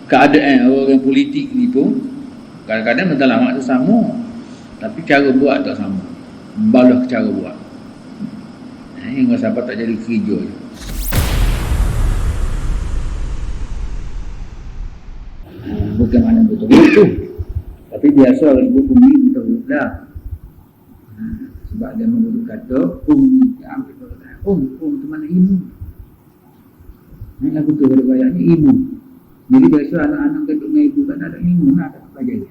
keadaan orang politik ni pun kadang-kadang matlamat tu sama, tapi cara buat tak sama, balah cara buat. Hingga siapa tak jadi kerja je. Bukan mana betul-betul, tapi biasa orang sebut umi betul lah. Sebab dia menurut kata umi, tu mana ibu. Ini lagu tu ada bayarnya ibu. Jadi biasa anak-anak kandung dengan ibu kan ada ibu nak tak pelajari.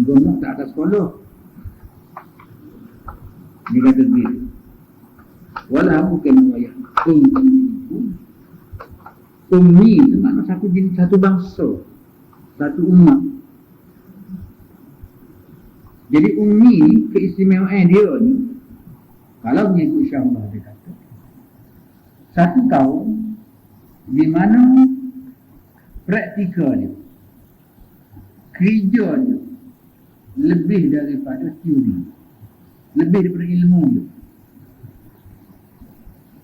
Gomok tak atas sekolah. Dia kata begitu. Walau bukan bayar ibu. Umi itu makna satu jenis, satu bangsa, satu umat. Jadi umi keistimewaan dia ni, kalau mengikut Syarah dia kata, satu kaum di mana praktikalnya, kerjanya lebih daripada teori, lebih daripada ilmu dia.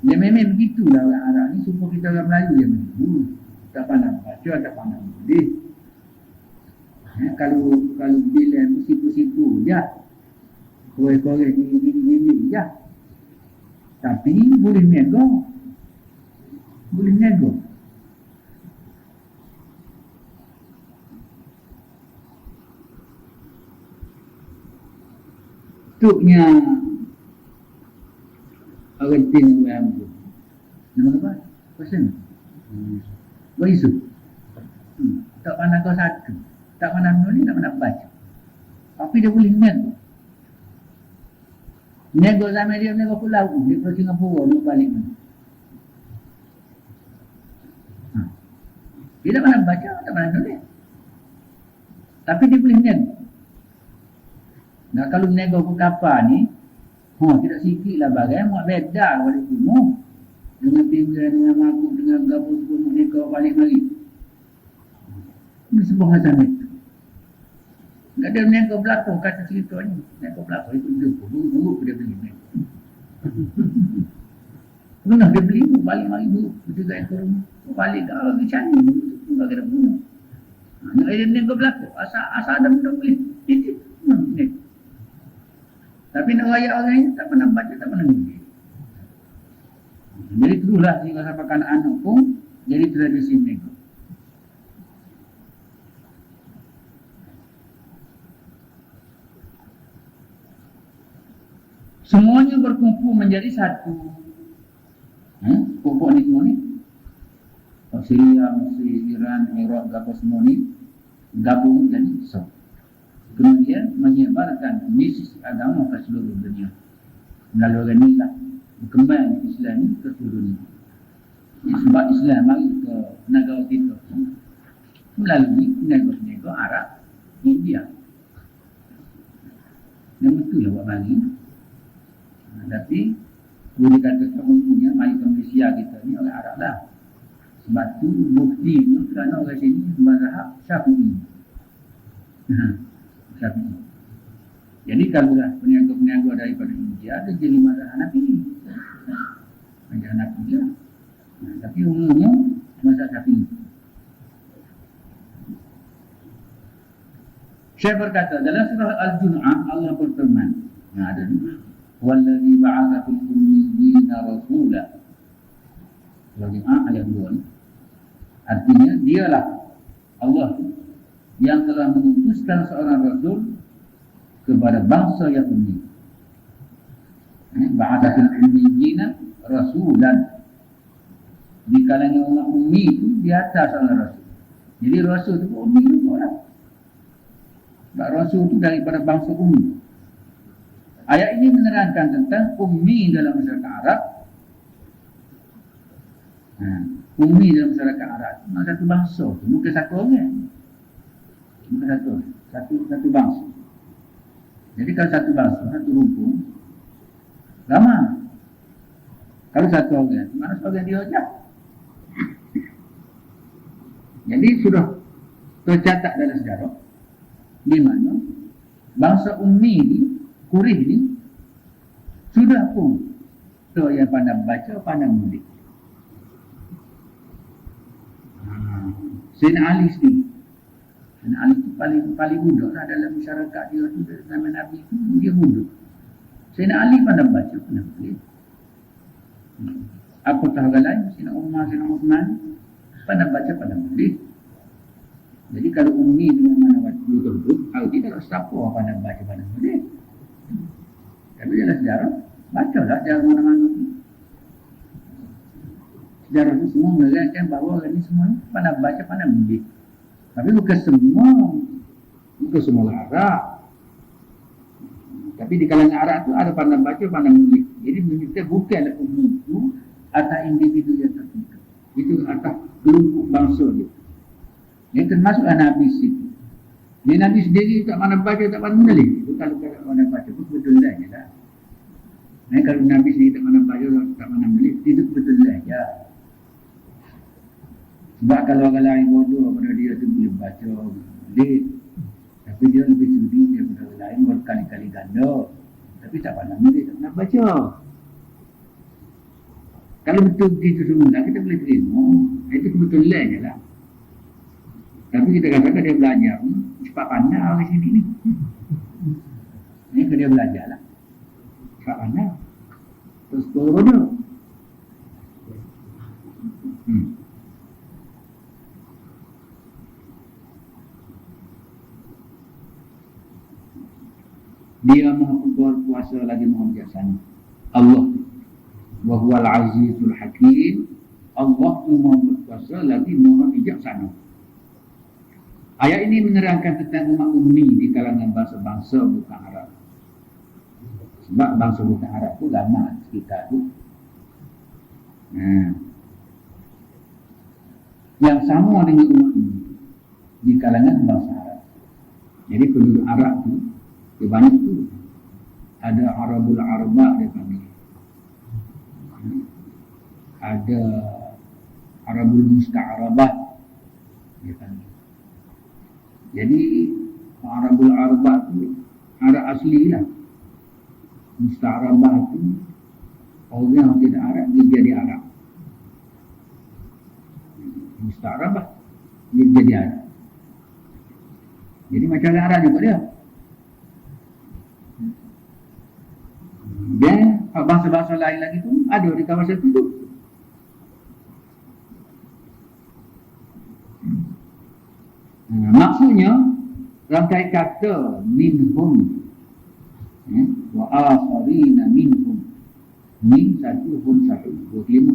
Ya memang begitulah orang Arab ni, supaya kita orang Melayu yang begitu. Tak pandang baca, tak pandang tulis. Kalau bila sipu-sipu je, korek-korek gini je. Tapi boleh nego. Boleh nego. Tuknya orang tengok yang tu. Nama apa? Pasal Waisu. Tak pandang kau satu. Tak pandang menulis, tak pandang baca. Tapi dia boleh nego. Nego sama dia, nego pulau. Dia pergi Singapura, dia balik mana. Dia tak pandang baca, tak pandang menulis. Tapi dia boleh nego. Nah kalau nego ke kapal ni, tidak sikit lah bagai, muat beda balik kuno. Dengan pinggan, dengan makuk, dengan gabung semua mereka balik mari. Ini sebuah macam itu. Tak ada nego berlaku kata cerita ni. Nego berlaku itu dia pun, dulu dia beli nego. Pernah dia beli, balik mari dulu. Juga ekor rumah. Balik kalau dia cari, itu tak kena bunuh. Nak ada nego berlaku, asal ada benda beli. Itu, nego. Tapi nak rakyat orang ini tak pernah baca, tak pernah nulis. Jadi itulah sehingga sampai anak-anak pun jadi tradisi nego. Semuanya berkumpul menjadi satu. Pokok ni semua ni. Syria, Mesir, Iran, Iraq, apa semua ni gabung jadi satu. Kemudian menyebarkan misi agama ke seluruh dunia melalui organisasi berkembang Islam ini ke seluruh dunia. Sebab Islam mari ke negara kita melalui negara-negara Arab, India. Yang betul lah buat bagi. Tapi boleh katakan umumnya mari ke Malaysia kita ni orang Arab lah. Sebab tu buktinya kerana orang sini mazhab Syafi'i. Syafi'i. Jadi kalau dah peniaga-peniaga daripada India ada jadi mazhab Hanafi. Mazhab Hanafi lah. Tapi umumnya mazhab Syafi'i. Syekh berkata dalam surah Al-Jumu'ah Allah berfirman. Ada ni. Wallazi ba'atha fil ummiyina rasula. Surah Al-Jumu'ah ayat 2 ni. Artinya dialah Allah yang telah mengutuskan seorang rasul kepada bangsa yang ummi. Ba'atha fil ummiyina rasulan. Di kalangan orang ummi itu di atas seorang rasul. Jadi rasul itu ummi itu orang. Sebab rasul itu daripada bangsa ummi. Ayat ini menerangkan tentang ummi dalam masyarakat Arab. Ummi dalam masyarakat Arab itu satu bangsa, bukan satu orang. Bukan satu bangsa. Jadi kalau satu bangsa, satu rumpun, lama. Kalau satu orang, mana seorang dia aja. Jadi sudah tercatat dalam sejarah di mana bangsa ummi ni, Quraisy ni sudah pun tu yang pandang baca, pandang menulis. Sayyidina Ali sendiri. Sayyidina Ali itu paling muda lah dalam masyarakat dia tu, zaman Nabi tu, dia muda. Sayyidina Ali pandai baca, pandai tulis. Apatah orang lain, Sayyidina Umar, Sayyidina Uthman, pandai baca, pandai tulis. Jadi kalau ummi dengan mana waktu tersebut, kalau tidak siapa pandai baca, pandai tulis. Tapi dalam sejarah, bacalah sejarah mana-mana. Sejarah itu semua melihatkan bahawa orang ini semua pandai baca, pandai tulis. Tapi bukan semua Arab. Tapi di kalangan Arab itu ada pandai baca, pandai tulis. Jadi menunjukkan bukanlah umum itu atas individu yang tertentu. Itu atas kelompok bangsa dia. Yang termasuklah Nabi situ. Dia Nabi sendiri tak pandai baca, tak pandai menulis. Itu kalau pandai baca itu betul lah je lah. Kalau Nabi sendiri tak pandai baca, tak pandai menulis, itu betul lah je. Sebab kalau orang lain bodoh pada dia tu boleh baca, boleh. Tapi dia lebih curi daripada orang lain berkali-kali ganda. Tapi tak pandai menulis, tak pandai baca. Kalau betul begitu semula, kita boleh terima. Itu kebetulan je lah. Tapi kita katakan dia belajar, cepat pandai orang sini ni. Ini ke dia belajar lah. Cepat pandai. Terus bodoh. Dia maha berkuasa lagi maha bijaksana. Allah. Wa huwal azizul hakim. Allah tu maha berkuasa lagi maha bijaksana. Ayat ini menerangkan tentang umat ummi di kalangan bangsa-bangsa bukan Arab. Sebab bangsa bukan Arab tu lama sekitar tu. Yang sama dengan umat ummi di kalangan bangsa Arab. Jadi penduduk Arab tu dia banyak tu. Ada Arabul Arba dia panggil. Ada Arabul Musta'arabah dia panggil. Jadi Arabul Arba tu Arab asli lah. Musta'arabah tu orang yang tidak Arab dia jadi Arab. Musta'arabah dia jadi Arab. Jadi macam Arab juga dia. Dan bahasa-bahasa lain lagi tu ada di kawasan itu. Maksudnya rangkai kata minhum wa akharina minhum, min satu hum satu 25.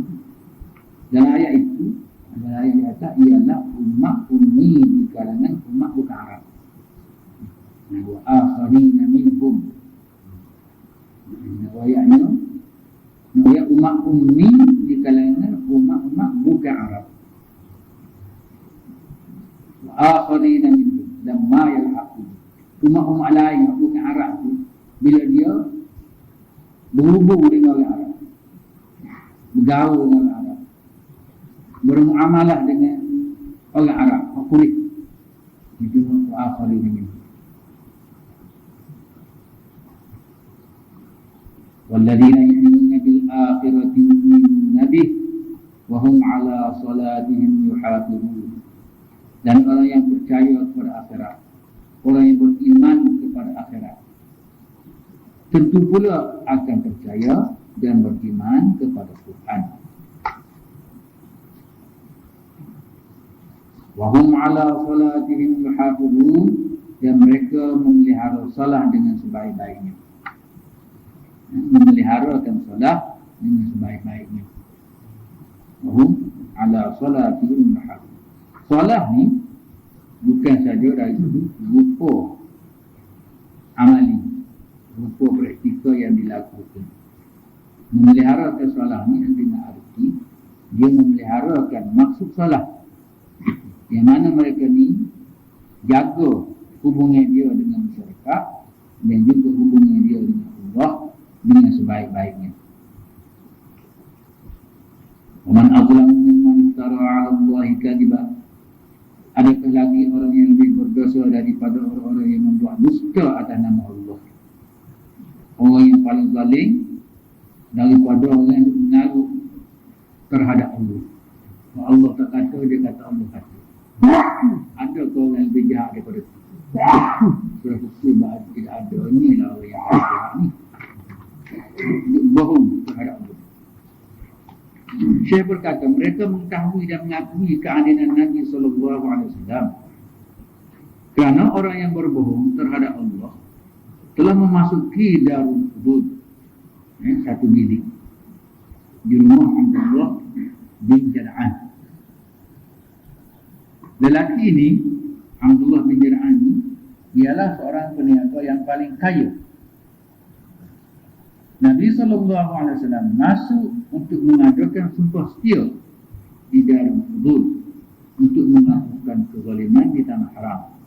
Dalam ayat itu dalam ayat yang kata ialah umat ummi di kalangan umat bukan Arab. Wa akharina minhum, ayatnya ayat umat ummi di kalangan umat-umat bukan Arab. Akharina minhum dan ma yalhaqu. Umat-umat lain bukan Arab tu bila dia berhubung dengan orang Arab, bergaul dengan orang Arab, bermuamalah dengan orang Arab, kulit itu akharina minhum. والذين يؤمنون بالآخرة يؤمنون به وهم على صلاتهم يحافظون. Dan orang yang percaya kepada akhirat, orang yang beriman kepada akhirat, tentu pula akan percaya dan beriman kepada Tuhan. Wahum ala salatihim yuhafizun, dan mereka memelihara salat dengan sebaik-baiknya. Memeliharakan salat dengan sebaik-baiknya. Wahum ala salatihim yuhafizun. Salat ni bukan saja dari rupa amali, rupa praktikal yang dilakukan. Memeliharakan salat ni dengan arti dia memeliharakan maksud salat, yang mana mereka ni jaga hubungan dia dengan masyarakat dan juga hubungan dia dengan Allah dengan sebaik-baiknya. Waman azlamu mimman iftara 'ala Allahi kadhiba. Adakah lagi orang yang lebih berdosa daripada orang-orang yang membuat dusta atas nama Allah? Orang yang paling zalim daripada orang yang menaruh terhadap Allah. Allah tak kata, dia kata Allah kata. Ada kau yang lebih jahat daripada itu? Surah hukum tidak ada. Inilah orang yang jahat ni. Dia bohong terhadap Allah. Syekh berkata, mereka mengetahui dan mengakui keadilan Nabi SAW. Kerana orang yang berbohong terhadap Allah telah memasuki Darul Hudud, satu bilik di rumah Abdullah bin Jad'an. Lelaki ini, Abdullah bin Jad'an ini, ialah seorang peniaga yang paling kaya. Nabi SAW masuk untuk mengadakan sumpah setia di Darul Hudud untuk menghapuskan kezaliman di tanah haram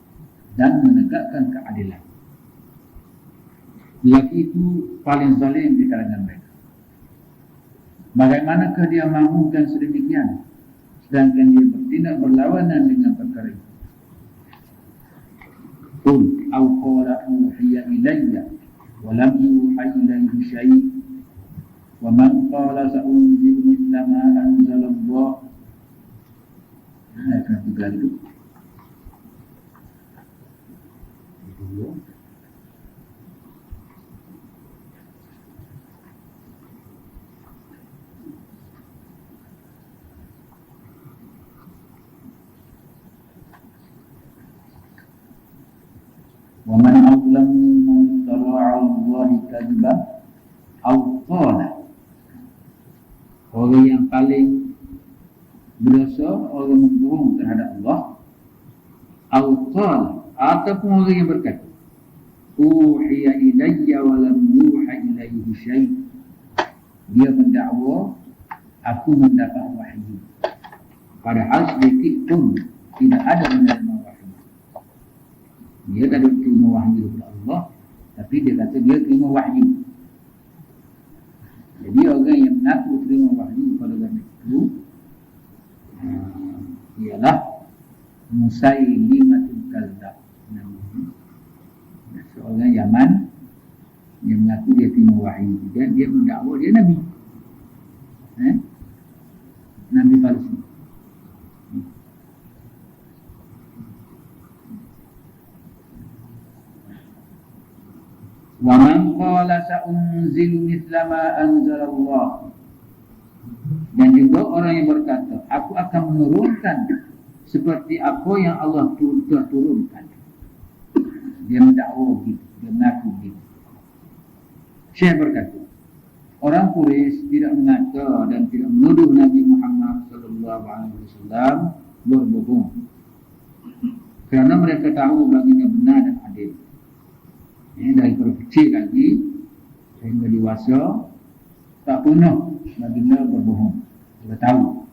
dan menegakkan keadilan. Lelaki itu paling zalim di kalangan mereka. Bagaimanakah dia mahukan sedemikian, sedangkan dia bertindak berlawanan dengan perkara itu? Qul aw qala uhiya ilayya wa lam yuha ilayhi syai' wa man qala sa'unzil mithla ma anzala Allah. Ayat 3 itu. Wa man azlamu mimman iftara 'ala Allahi kadhiban aw qala. Orang yang paling berdosa orang membohong terhadap Allah, aw qala, ataupun orang yang berkata uhiya ilayya wa lam yuha ilayhi syai'. Dia mendakwa aku mendapat wahyu, padahal sedikit pun tidak ada menerima wahyu. Dia tak ada terima wahyu kepada Allah, tapi dia kata dia terima wahyu. Jadi orang yang mengaku terima wahyu pada zaman itu ialah Musailimatul Kadzdzab. Seorang Yaman yang mengaku dia terima wahyu dan dia mendakwa dia Nabi. Nabi palsu. Wa man qala sa'unzilu mithla ma anzala Allah. Dan juga orang yang berkata, aku akan menurunkan seperti apa yang Allah telah turunkan. Dia mendakwa gitu, dia mengaku gitu. Syekh berkata, orang Quraisy tidak mengata dan tidak menuduh Nabi Muhammad SAW berbohong, kerana mereka tahu baginda benar dan adil. Daripada kecil lagi sehingga dewasa tak pernah baginda berbohong. Mereka tahu.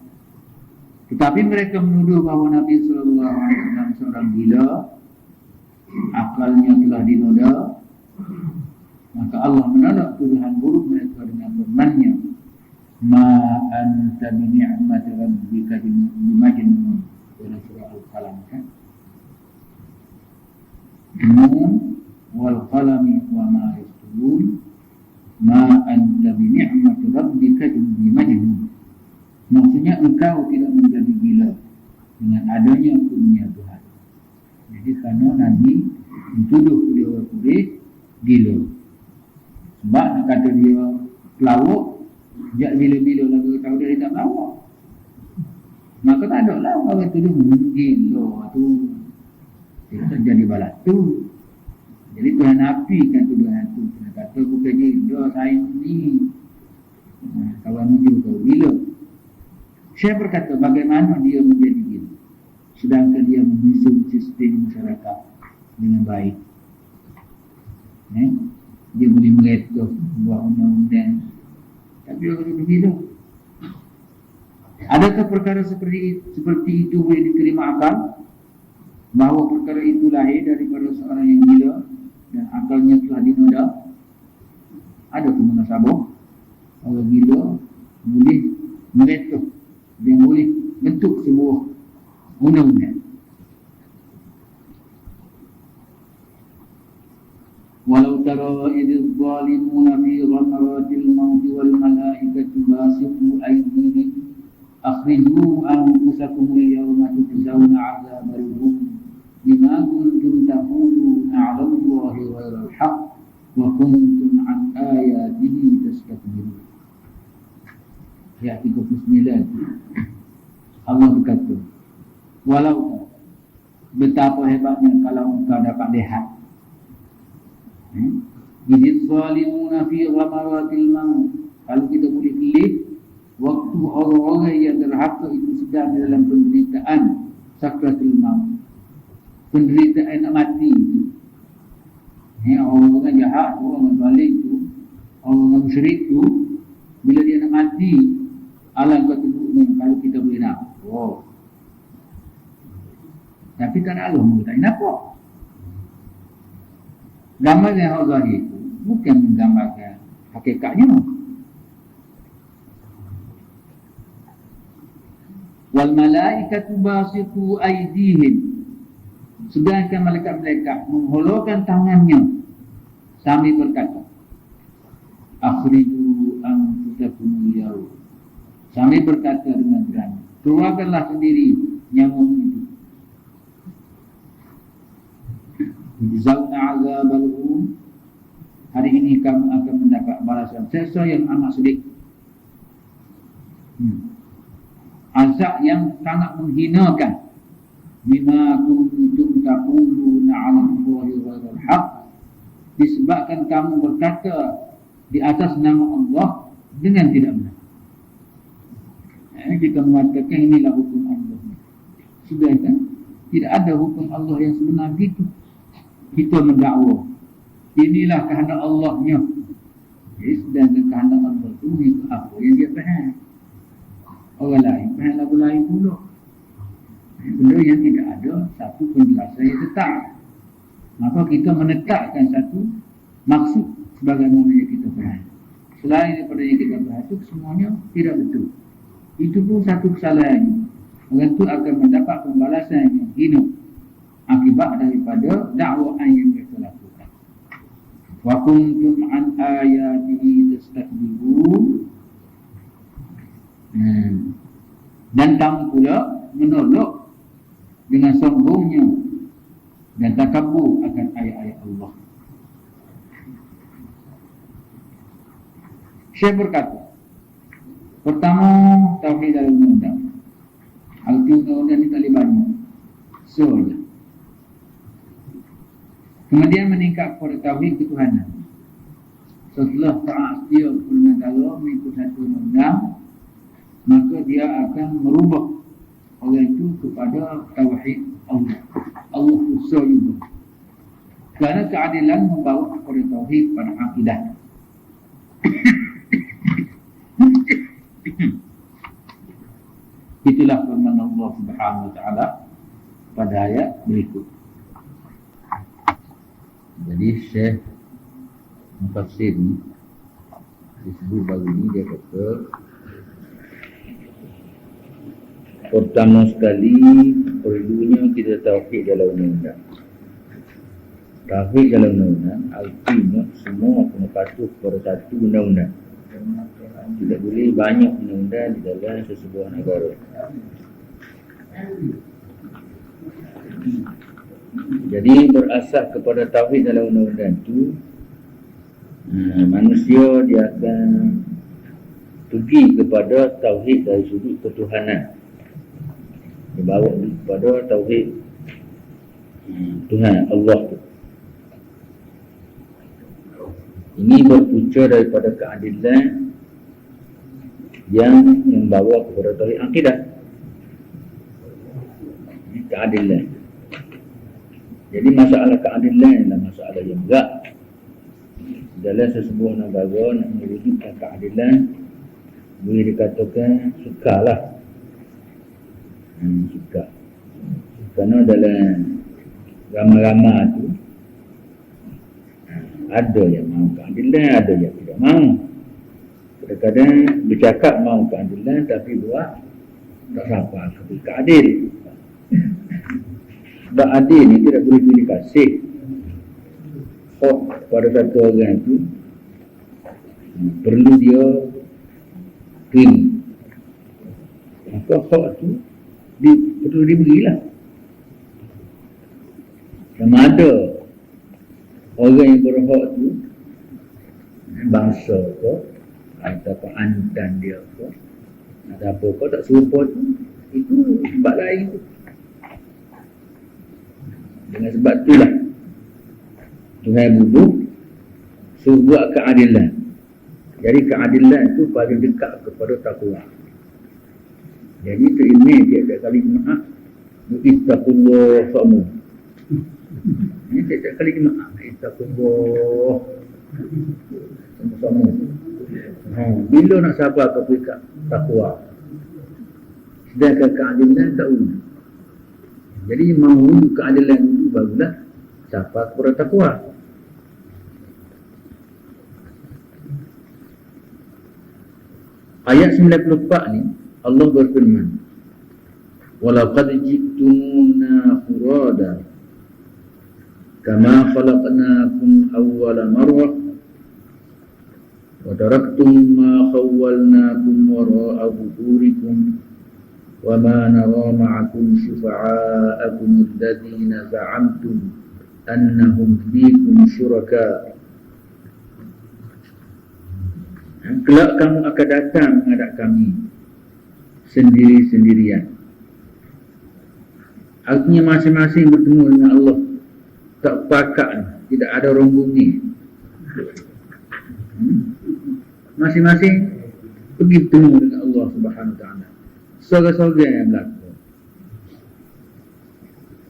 Tetapi mereka menuduh bahawa Nabi SAW seorang gila, akalnya telah dinoda. Maka Allah menolak tuduhan buruk mereka dengan firman-Nya, ma anta bi ni'mati rabbika bimajnun. Dalam surah Al-Qalam kan. Wal qalami wa ma yasturun, ma anta bi ni'mati rabbika bimajnun. Maksudnya engkau tidak menjadi gila dengan adanya kurnia Tuhan. Jadi kerana Nabi dituduh dia orang Quraisy gila. Sebab nak kata dia pelawak, sejak bila-bila lagu tahu dia tak pelawak. Maka tak ada lah orang tuduh gila tu. Dia tak jadi balas tu. Jadi Tuhan nafikan tuduhan tu. Dia kata bukan gila sains ni. Kawan ni juga gila. Saya berkata bagaimana dia menjadi gila, sedangkan dia menyusun sistem masyarakat dengan baik. Dia boleh mereka buat undang-undang, tapi dia kata gila. Adakah perkara seperti itu boleh diterima akal? Bahawa perkara itu lahir daripada seorang yang gila dan akalnya telah dinoda? Ada kemunasabah orang gila boleh mereka, dia boleh bentuk sebuah undang-undang. Walau tara idh zalimuna fi ghamaratil maut wal malaikatu basitu aydihim akhriju anfusakum al-yawma tujzauna 'adzabal hun bima kuntum taquluna 'ala Allahi ghairal haqq wa kuntum 'an ayatihi tastakbirun. Ayat 39. Allah berkata, walau betapa hebatnya kalau engkau dapat lihat idz zalimuna fi ghamaratil maut, kalau kita boleh lihat waktu orang-orang yang derhaka itu sedang dalam penderitaan sakratul maut, penderitaan nak mati itu. Orang-orang jahat tu, orang zalim tu, orang musyrik tu, bila dia nak mati, alangkah teruknya kalau kita boleh nak. Tapi tak nak Allah tak nampak. Gambar yang Allah zahir itu bukan menggambarkan hakikatnya. Wal malaikatu basitu aydihim, sedangkan malaikat-malaikat menghulurkan tangannya sambil berkata, akhriju anfusakum al-yawm, sambil berkata dengan berani, keluarkanlah sendiri nyawa itu. Tujzauna 'adzabal hun, hari ini kamu akan mendapat balasan seksa yang amat sedih. Azab yang sangat menghinakan. Bima kuntum taquluna 'ala Allahi ghairal haqq, disebabkan kamu berkata di atas nama Allah dengan tidak benar. Kita mengatakan inilah hukum Allah. Sudah kan? Tidak ada hukum Allah yang sebenar gitu. Kita mendakwa inilah kehendak Allahnya. Sedangkan kehendak Allah itu apa yang dia faham. Orang lain faham lagu lain pula. Benda yang tidak ada satu penjelasan yang tetap. Maka kita menetapkan satu maksud sebagaimana yang kita faham. Selain daripada yang kita faham itu semuanya tidak betul. Itu pun satu kesalahan. Orang itu akan mendapat pembalasan yang hina akibat daripada dakwaan yang mereka lakukan. Wa kuntum an ayatihi tastakbirun, dan kamu pula menolak dengan sombongnya dan takabur akan ayat-ayat Allah. Syekh berkata, pertama, tauhid dalam undang-undang. Arti undang-undang ni tak boleh banyak. Saja. Kemudian meningkat kepada tauhid ketuhanan. Setelah taat dia kepada Allah mengikut satu undang, maka dia akan merubah orang itu kepada tauhid Allah. Allah susah juga. Kerana keadilan membawa kepada tauhid pada akidah. Itulah firman Allah Subhanahu wa taala pada ayat berikut. Jadi Syekh Mufassir ni disebut baru ni, dia kata pertama sekali perlunya kita tauhid dalam undang-undang. Tauhid dalam undang-undang artinya semua kena patuh kepada satu undang-undang. Tidak boleh banyak undang-undang di dalam sesebuah negara. Jadi berasas kepada tauhid dalam undang-undang itu, manusia dia akan pergi kepada tauhid dari sudut ketuhanan. Dibawa kepada tauhid Tuhan Allah tu. Ini berpunca daripada keadilan yang membawa kepada tauhid akidah. Ini keadilan. Jadi masalah keadilan adalah masalah yang berat. Dalam sesebuah negara nak mewujudkan keadilan, boleh dikatakan sukarlah. Sukar. Kerana dalam ramai-ramai tu ada yang mahu keadilan, ada yang tidak mahu. Kadang-kadang bercakap mahu keadilan tapi buat tak sampai ketika adil. Sebab adil ni tidak boleh pilih kasih pada satu orang tu, perlu dia terima. maka hak tu betul diberilah. Sama ada orang yang berhak tu bangsa ke ataupun antan dia ke atau apa kau tak serupa tu, itu sebab lain tu. Dengan sebab itulah Tuhan bunuh suruh buat keadilan. Jadi keadilan itu paling dekat kepada takwa. Jadi itu ini tiap-tiap kali jemaah ittaqullah fa'mu. Ini tiap-tiap kali jemaah ittaqullah sama-sama. Bila nak sabar kepada takwa, sedangkan keadilan tak wujud. Jadi mahu keadilan itu barulah sabar kepada takwa. Ayat 94 ni Allah berfirman, walaqad ji'tumuna furada kama khalaqnakum awwala marrah wa taraktum ma khawwalnakum wara'a zuhurikum wa ma nara ma'akum syufa'a'akum alladhina za'amtum annahum fiikum syuraka. Kelak kamu akan datang menghadap kami sendiri-sendirian. Artinya masing-masing bertemu dengan Allah. Tak pakat, tidak ada rombongan. Masing-masing pergi bertemu dengan Allah Subhanahu Wa Taala. Sorang-sorang yang berlaku.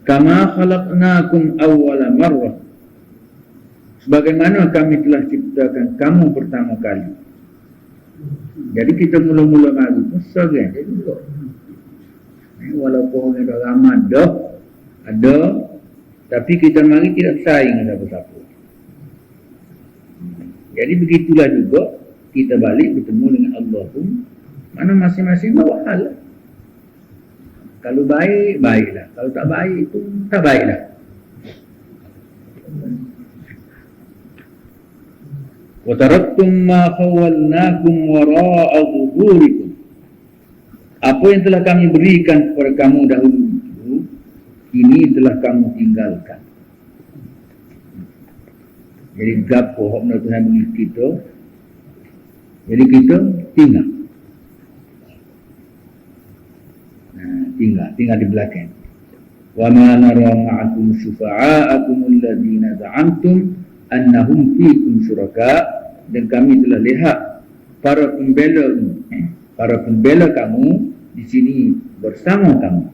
Kama khalaqnakum awwala marrah. Sebagaimana kami telah ciptakan kamu pertama kali. Jadi kita mula-mula mari pun sorang dia juga. Walaupun orang dah ramai dah ada, tapi kita mari tidak bersaing dengan siapa-siapa. Jadi begitulah juga kita balik bertemu dengan Allah pun, mana masing-masing bawa hal. Kalau baik, baiklah. Kalau tak baik pun tak baiklah. Wa taraktum ma khawwalnakum wara'a zuhurikum. Apa yang telah kami berikan kepada kamu dahulu itu, ini telah kamu tinggalkan. Jadi gapo hak benda Tuhan beri kita, jadi kita tinggal. Tinggal di belakang. Wa ma nara ma'akum syufa'a'akum alladhina za'amtum annahum fiikum syuraka. Dan kami telah lihat para pembela kamu di sini bersama kamu.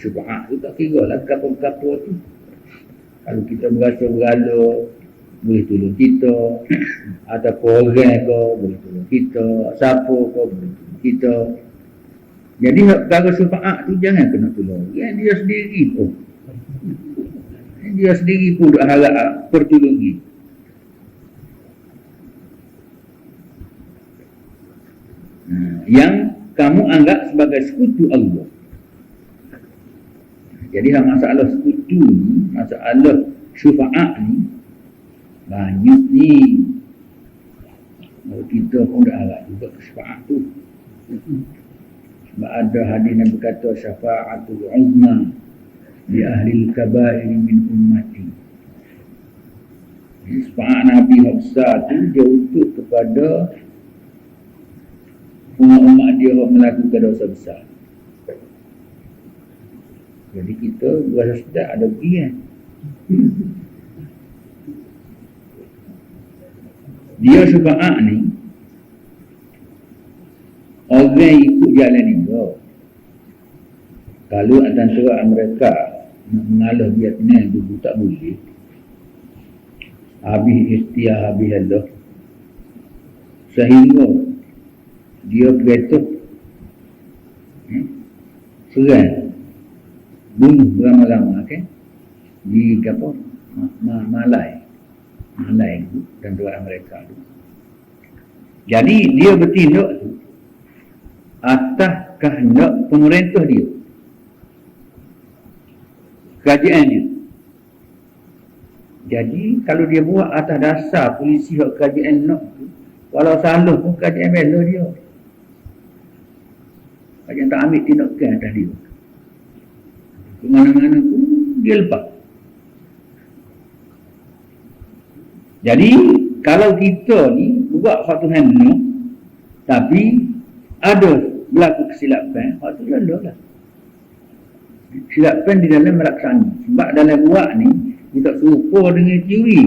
Syufa'a itu tak kira lah kapal-kapal tu. Kalau kita berasa berala, boleh tolong kita. Ataupun orang ke, boleh tolong kita. Siapa ke, boleh tolong kita. Jadi perkara syufa'a tu jangan kena tolong. Dia sendiri pun. Dia sendiri pun dah harap pertolongan. Yang kamu anggap sebagai sekutu Allah. Jadi masalah sekutu ni, masalah syufa'at ni banyak ni. Kita pun dah harap juga syufa'at tu. Sebab ada hadis yang berkata syafa'atul uzma di ahli al-kabair min ummati. Syafa'at Nabi Hafsah tu dia untuk kepada umat dia melakukan dosa besar. Jadi kita berasa sedap ada bagian. Dia syufa'at ni orang ikut jalan ni. Kalau antara mereka nak mengalah Vietnam dulu tak boleh. Habis ikhtiar, habis Allah. Sehingga dia bergetuk serang bunuh beramai-ramai di apa Malai dan dua Amerika tu. Jadi dia bertindak tu atas kehendak pemerintah dia, kerajaan dia. Jadi kalau dia buat atas dasar polisi hak kerajaan nak tu, walau salah pun kerajaan bela dia. Macam tak ambil tindakan atas dia. Ke mana-mana pun dia lepas. Jadi kalau kita ni buat satu hendak tapi ada berlaku kesilapan, waktu lalu lah. Kesilapan di dalam melaksana. Sebab dalam buat ni kita serupa dengan teori.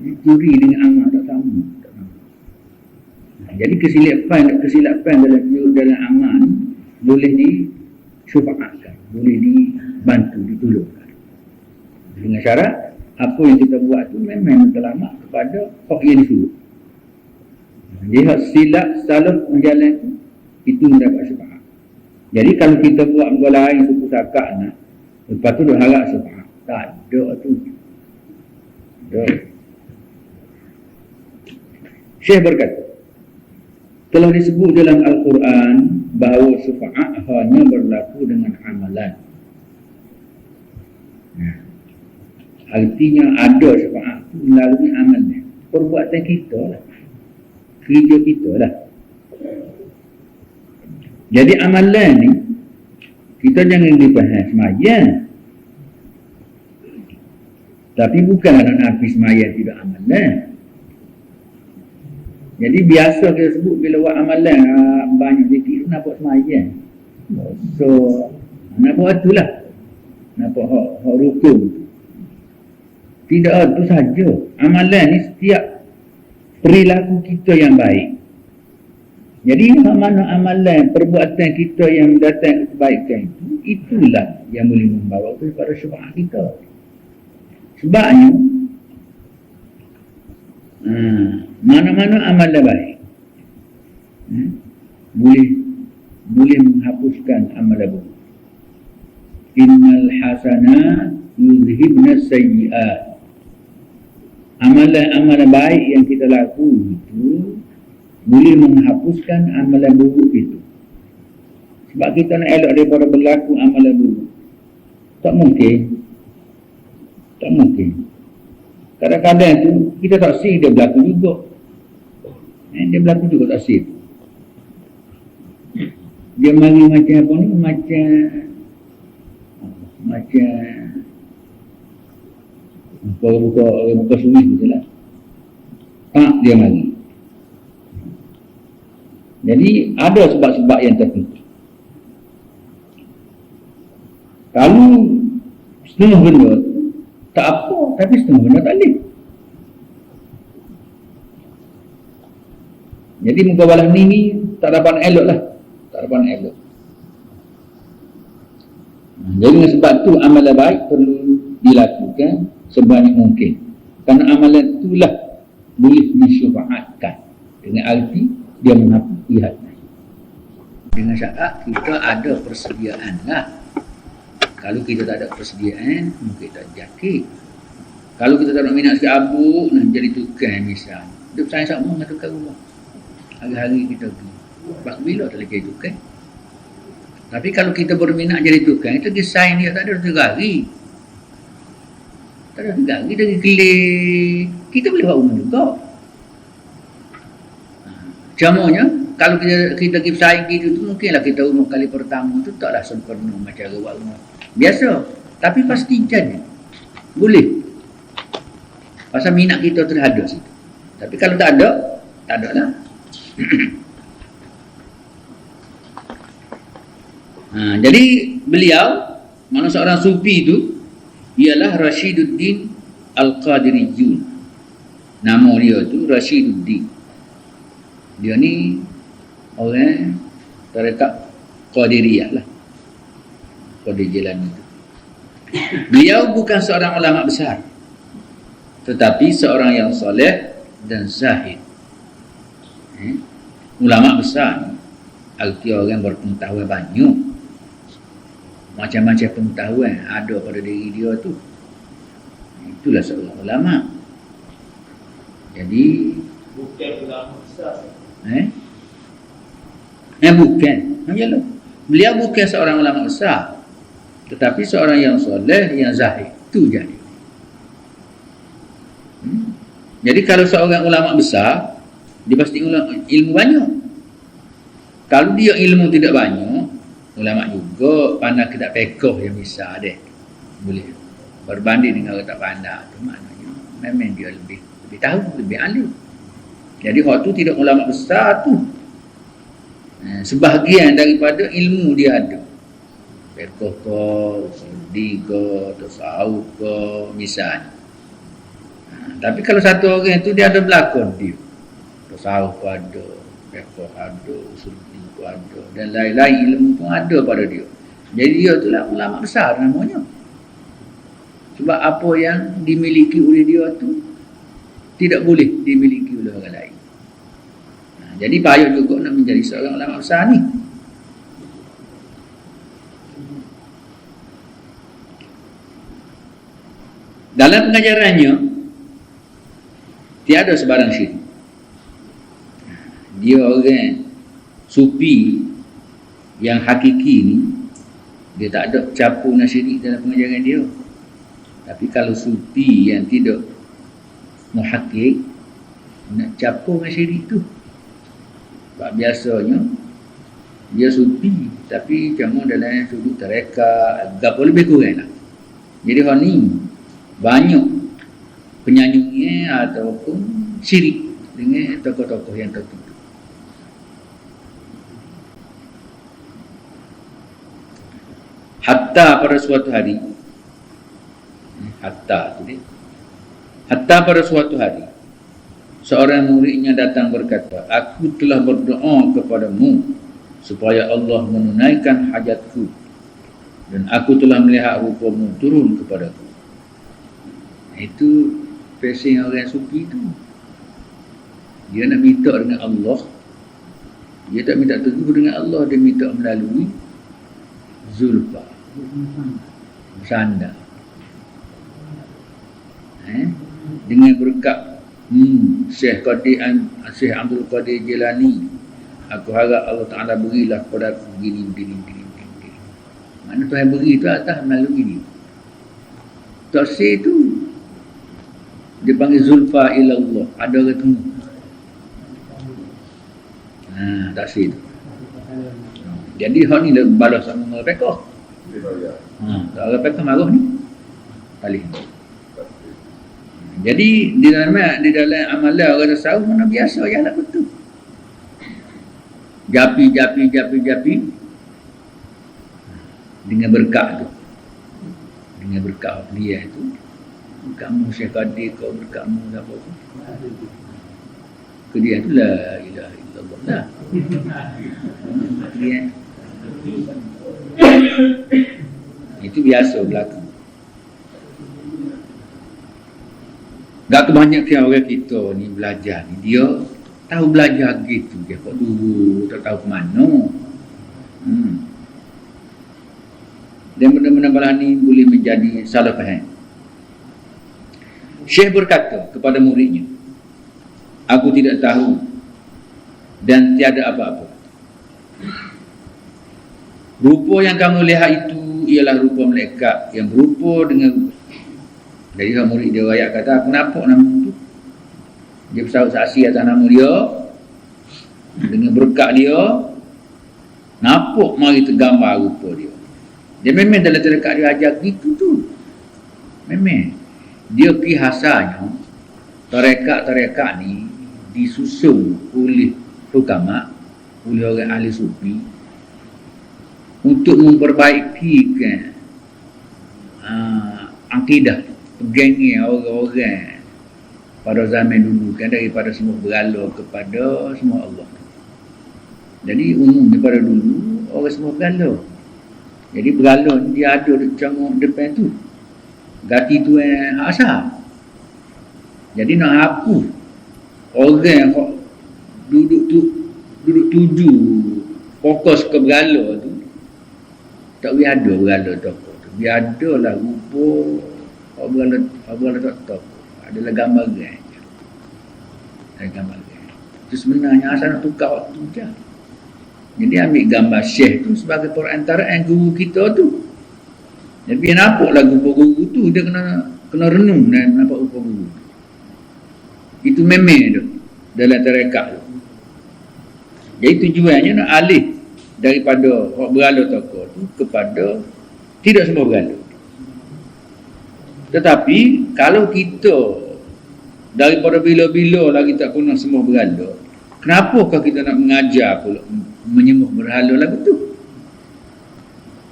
Teori dengan amal tak sama. Jadi kesilapan dalam amal ni boleh disyufaatkan, boleh dibantu, ditolongkan. Dengan syarat apa yang kita buat tu memang terlamak kepada hak yang disuruh. Jadi hak silap salaf menjalan tu itu mendapat syafaat. Jadi kalau kita buat benda lain suku sakak nak, lepas tu dah harap syafaat. Tak ada tu. Tak. Syekh berkata, telah disebut dalam Al-Quran bahawa syafaat hanya berlaku dengan amalan. Artinya ada syafaat itu melalui amalan. Perbuatan kita lah. Kerja kita lah. Jadi amalan ni kita jangan dipaham semayang. Tapi bukan nak Nabi semayang tidak amalan. Jadi biasa kita sebut bila buat amalan banyak zikir nak buat semayang. So nak buat itulah. Nak buat hak rukun. Tidak itu saja. Amalan ni setiap perilaku kita yang baik. Jadi mana amalan perbuatan kita yang datang kebaikan itu, itulah yang boleh membawa kepada syafaat kita. Sebabnya mana-mana amalan baik boleh menghapuskan amalan buruk. Innal hasanat yudhibna sayyi'at. Amalan-amalan baik yang kita lakukan itu boleh menghapuskan amalan buruk itu. Sebab kita nak elak daripada berlaku amalan buruk. Tak mungkin. Tak mungkin. Kadang-kadang tu kita tak sih dia berlaku juga. Dia berlaku juga tak sih. Dia mari macam apa ni? Macam buka suwi betul lah. Tak dia mari. Jadi ada sebab-sebab yang tertentu. Kalau setengah benda tak apa, tapi setengah benda tak boleh. Jadi muka balas ni tak dapat elok lah. Tak dapat elok. Jadi dengan sebab tu amalan baik perlu dilakukan sebanyak mungkin. Kerana amalan itulah boleh disyafaatkan. Dengan arti dia menghapus lihatnya. Dengan syarat kita ada persediaan lah. Kalau kita tak ada persediaan, mungkin tak jakit. Kalau kita tak nak minat sikit abuk, nak jadi tukang misalnya. Dia bersaing sama dengan tukang rumah. Hari-hari kita pergi. Sebab bila tak boleh jadi tukang. Tapi kalau kita berminat jadi tukang, kita pergi sign dia, tak ada 3 hari. Tak ada 3 hari, kita pergi kelik. Kita boleh buat rumah juga. Camanya, kalau kita pergi bersaing gitu tu, mungkinlah kita rumah kali pertama tu taklah sempurna macam buat rumah. Biasa. Tapi pasti jadi. Boleh. Pasal minat kita terhadap situ. Tapi kalau tak ada lah. Jadi beliau, mana seorang sufi itu, ialah Rashiduddin Al-Qadiriyun. Nama dia tu Rashiduddin. Dia ni orang tarekat Qadiriyah lah. Qadir Jilani itu. Beliau bukan seorang ulama besar, tetapi seorang yang soleh dan zahid. Ulama besar arti orang berpengetahuan banyak. Macam-macam pengetahuan ada pada diri dia tu. Itulah seorang ulama. Jadi bukan ulama besar. Bukan. Yalah. Beliau bukan seorang ulama besar, tetapi seorang yang soleh, yang zahid. Itu jadi. Jadi kalau seorang ulama besar, dia pasti ilmu banyak. Kalau dia ilmu tidak banyak, ulama juga pandai kita pekoh yang bisa deh. Boleh berbanding dengan orang tak pandai tu, maknanya memang dia lebih tahu, lebih ahli. Jadi hak tu tidak ulama besar tu. Sebahagian daripada ilmu dia ada. Pekoh ke, sudi ke, tasawuf ke, misalnya. Tapi kalau satu orang itu dia ada belakon dia. Tasawuf ada, pekoh ada, sudi ada, dan lain-lain ilmu pun ada pada dia. Jadi dia itulah ulama besar namanya. Sebab apa yang dimiliki oleh dia tu tidak boleh dimiliki oleh orang lain. Jadi payah juga nak menjadi seorang ulama besar ni. Dalam pengajarannya tiada sebarang syirik. Dia orang sufi yang hakiki ni, dia tak ada campur dengan syirik dalam pengajaran dia. Tapi kalau sufi yang tidak muhakkik, nak campur dengan syirik tu. Sebab biasanya dia sufi, tapi cuma dalam sudut tarekat, agak lebih kurang lah. Jadi orang ni banyak penyanyinya ataupun syirik dengan tokoh-tokoh yang tertentu. Hatta pada suatu hari, hatta pada suatu hari, seorang muridnya datang berkata, aku telah berdoa kepadamu supaya Allah menunaikan hajatku, dan aku telah melihat rupamu turun kepadaku. Itu fasing orang sufi tu. Dia nak minta dengan Allah. Dia tak minta teguh dengan Allah, dia minta melalui zulfa, sandar. Dengan berkat Syekh Abdul Qadir Jilani, aku harap Allah Ta'ala berilah kepada aku begini. Mana Tuhan beri tu atas melalui ni. Taksir tu dia panggil zulfa ilallah. Ada orang tunggu. Taksir tu. Jadi hak ni dah balas sama orang pekoh. Orang pekoh marah ni paling. Jadi di dalam amalan orang tasawuf mana biasa je lah betul. Japi dengan berkat tu. Dengan berkat dia itu. Berkatmu Syekh Qadir, kau berkatmu apa tu. Dia tu la ilaha illallah lah. Dia. Itu biasa berlaku. Tak kebanyakan orang kita ni belajar ni, dia tahu belajar gitu, dia kok dulu tak tahu ke mana. Dan benda-benda malah ni boleh menjadi salah faham. Syekh berkata kepada muridnya, aku tidak tahu dan tiada apa-apa. Rupa yang kamu lihat itu ialah rupa malaikat yang berupa dengan. Jadi murid dia rakyat kata, aku nampak nama tu. Dia bersahut saksi atas nama dia. Dengan berkat dia, nampak mari tergambar rupa dia. Dia memang dalam tarekat dia ajar gitu tu. Memang. Dia kihasanya, tarekat-tarekat ni disusun oleh hukama, oleh orang ahli sufi, untuk memperbaiki akidah, pegangnya orang-orang pada zaman dulu kan, daripada semua berhala kepada semua Allah. Jadi umum daripada dulu orang semua berhala. Jadi berhala ni dia ada canggung depan tu. Gati tu yang asal. Jadi nak hapus orang yang duduk tuju fokus ke berhala tu, tak boleh ada berhala tokoh tu. Biar ada lah rupa berhala tokoh. Adalah gambar kan. Ada gambar kan. Itu sebenarnya asal nak tukar waktu je. Jadi ambil gambar Syekh tu sebagai perantaraan guru kita tu. Jadi dia nampaklah rupa guru tu, dia kena renung dan nampak rupa guru tu. Itu memang tu dalam tarekat tu. Jadi tujuannya nak alih daripada orang berhala toko tu kepada tidak semua berhala. Tetapi kalau kita daripada bila-bila lagi tak pernah semua berhala, kenapakah kita nak mengajar pula menyembah berhala lagu tu?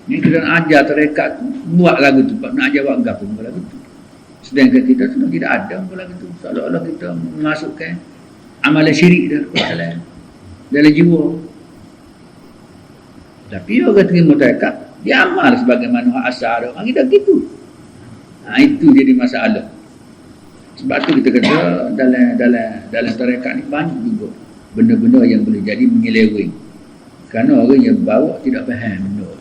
Ni kita nak ajar tarekat tu buat lagu tu, nak ajar buat apa pun lagu tu. Sedangkan kita sudah tidak ada pun lagu tu. Seolah-olah kita memasukkan amalan syirik dalam jiwa. Tapi orang terima tarekat, dia amal sebagaimana hak asal orang kita gitu. Itu jadi masalah. Sebab tu kita kata dalam tarekat ni banyak juga benda-benda yang boleh jadi menyeleweng. Kerana orang yang bawa tidak faham benda.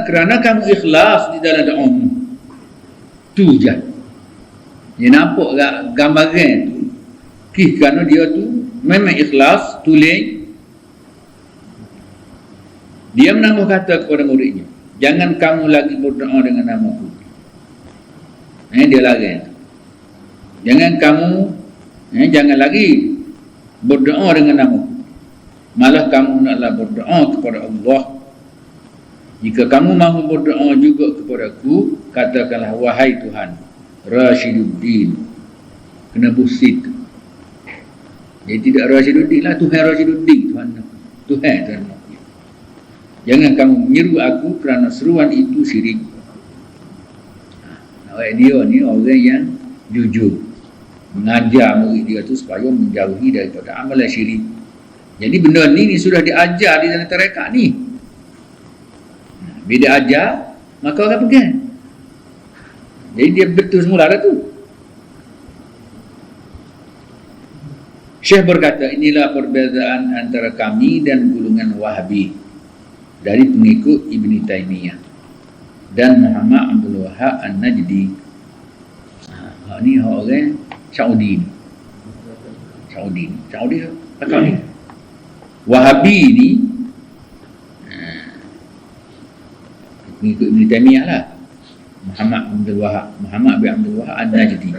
Kerana kamu ikhlas di dalam doamu. Tu je. Dia nampak gambaran tu. Kerana dia tu memang ikhlas, tulis. Dia menambah kata kepada muridnya, jangan kamu lagi berdoa dengan namaku. Dia larang. Jangan lagi berdoa dengan namaku. Malah kamu naklah berdoa kepada Allah. Jika kamu mahu berdoa juga kepadaku, katakanlah, wahai Tuhan Rashiduddin. Kena busit. Jadi tidak Rashiduddin lah, Tuhan Rashiduddin, Tuhan. Jangan kamu menyeru aku kerana seruan itu syirik. Dia ni orang yang jujur, mengajar murid dia tu supaya menjauhi daripada amalan syirik. Jadi benda ni sudah diajar di dalam tarekat ni. Bila ajar, maka orang pegang. Jadi dia betul semula dah tu. Syekh berkata, inilah perbezaan antara kami dan golongan Wahabi dari pengikut Ibn Taymiyah dan Muhammad Abdul Wahab An-Najdi. Ni orang Saudi ni. Saudi apa ni? Wahabi ni pengikut Ibn Taymiyah lah. Muhammad bin Abdul Wahab An-Najdi.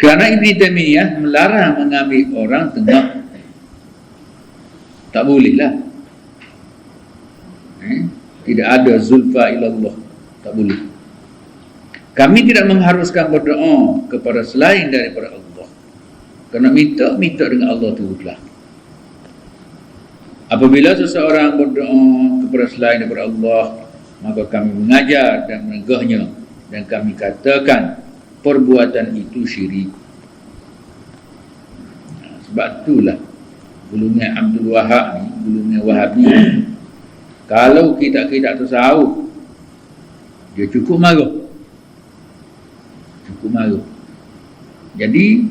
Kerana Ibn Taymiyah melarang mengambil orang tengah. Tak boleh lah. Tidak ada zulfa ilallah. Tak boleh. Kami tidak mengharuskan berdoa kepada selain daripada Allah. Kerana minta dengan Allah tu lah. Apabila seseorang berdoa kepada selain daripada Allah, maka kami mengajar dan menegahnya, dan kami katakan perbuatan itu syirik. Sebab itulah golongan Abdul Wahab ni, golongan Wahabi, kalau kita tasawuf, dia cukup marah. Jadi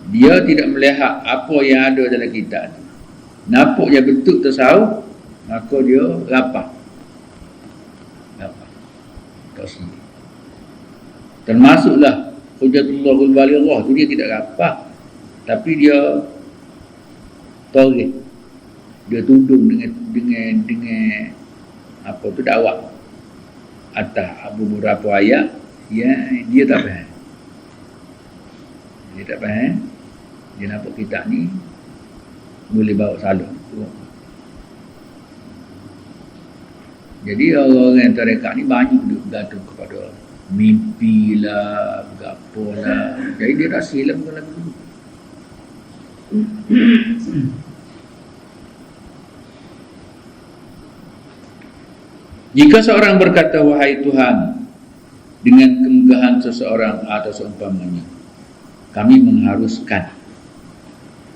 dia tidak melihat apa yang ada dalam kitab tu. Nampak dia betul tasawuf, maka dia lapar. Tak sini. Termasuklah Hujjatullahul Balighah tu, dia tidak lapar, tapi dia torik. Dia tudung dengan apa tu, dakwah atas beberapa ayat yang dia tak faham. Dia nampak kitab ni boleh bawa salah. Jadi orang-orang tarekat ni banyak bergantung kepada mimpi lah, gapo lah. Jadi dia dah silam ke lagu tu. Jika seorang berkata, wahai Tuhan, dengan kemegahan seseorang atau seumpamanya, kami mengharuskan,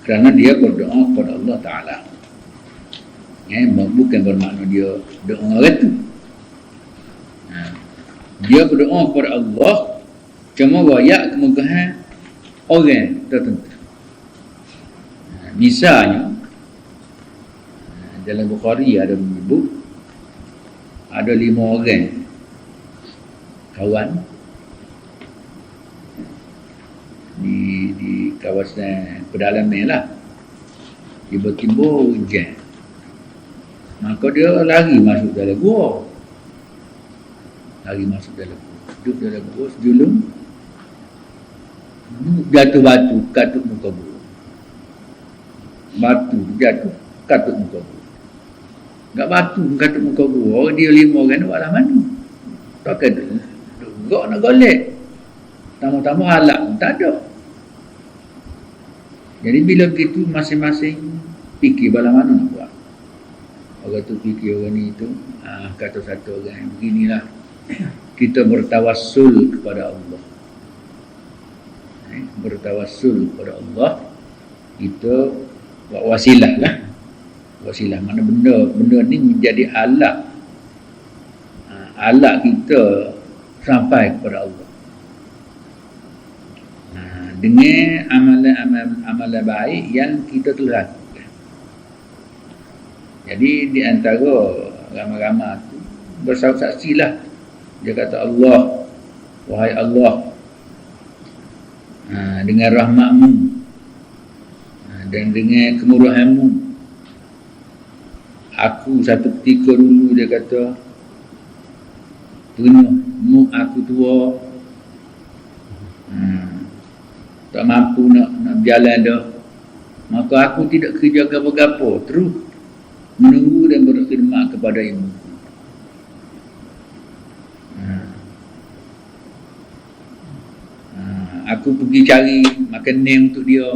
kerana dia berdoa kepada Allah Ta'ala. Bukan bermakna dia doa orang tu. Dia berdoa kepada Allah cuma rakyat kemegahan orang tertentu. Misalnya dalam Bukhari ada menyebut ada 5 orang kawan di kawasan pedalaman lah. Tiba-tiba hujan, maka dia lari masuk dalam gua. lari masuk dalam gua, duduk dalam gua sejulung, jatuh batu katuk muka gua, batu jatuh katuk muka gua, enggak batu katuk muka gua, dia 5 orang nak buat lah mana, takkan gok nak golek, tamu-tamu halak pun tak ada. Jadi bila begitu masing-masing fikir bala mana nak buat. Orang tu fikir orang ni tu, kata satu orang, beginilah kita bertawassul kepada Allah. Bertawassul kepada Allah, kita buat wasilah lah. Wasilah mana benda ni menjadi alat, alat kita sampai kepada Allah. Dengan amalan baik yang kita telah lakukan. Jadi di antara ramai-ramai tu bersaksilah. Dia kata Allah, wahai Allah, dengan rahmatmu dan dengan kemurahanmu, aku satu ketika dulu dia kata penuh aku tua, tak mampu nak berjalan dah, maka aku tidak kerja apa-apa, terus menunggu dan berkhidmat kepada ibu. Aku pergi cari makanan untuk dia.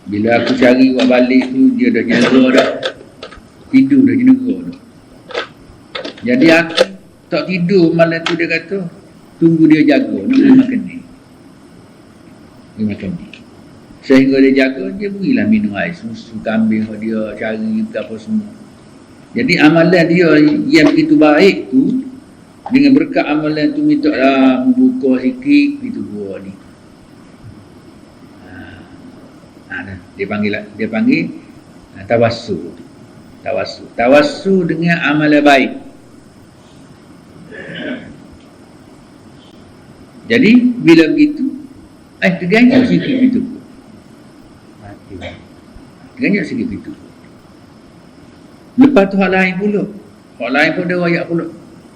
Bila aku cari buat balik tu, dia dah jenera dah, tidur dah jenera dah. Jadi aku tak tidur malam tu, dia kata tunggu dia jaga nak beli makanan. Dia makan ni. Sehingga dia jaga, dia berilah minum air susu kambing dia cari apa semua. Jadi amalan dia yang begitu baik tu, dengan berkat amalan tu minta lah membuka sikit itu gua ni. Dia panggil tawassul. Tawassul dengan amalan baik. Jadi bila begitu, terganyak sikit itu. Terganyak sikit itu. Lepas tu hal lain pula. Hal lain pun dia rakyat pula.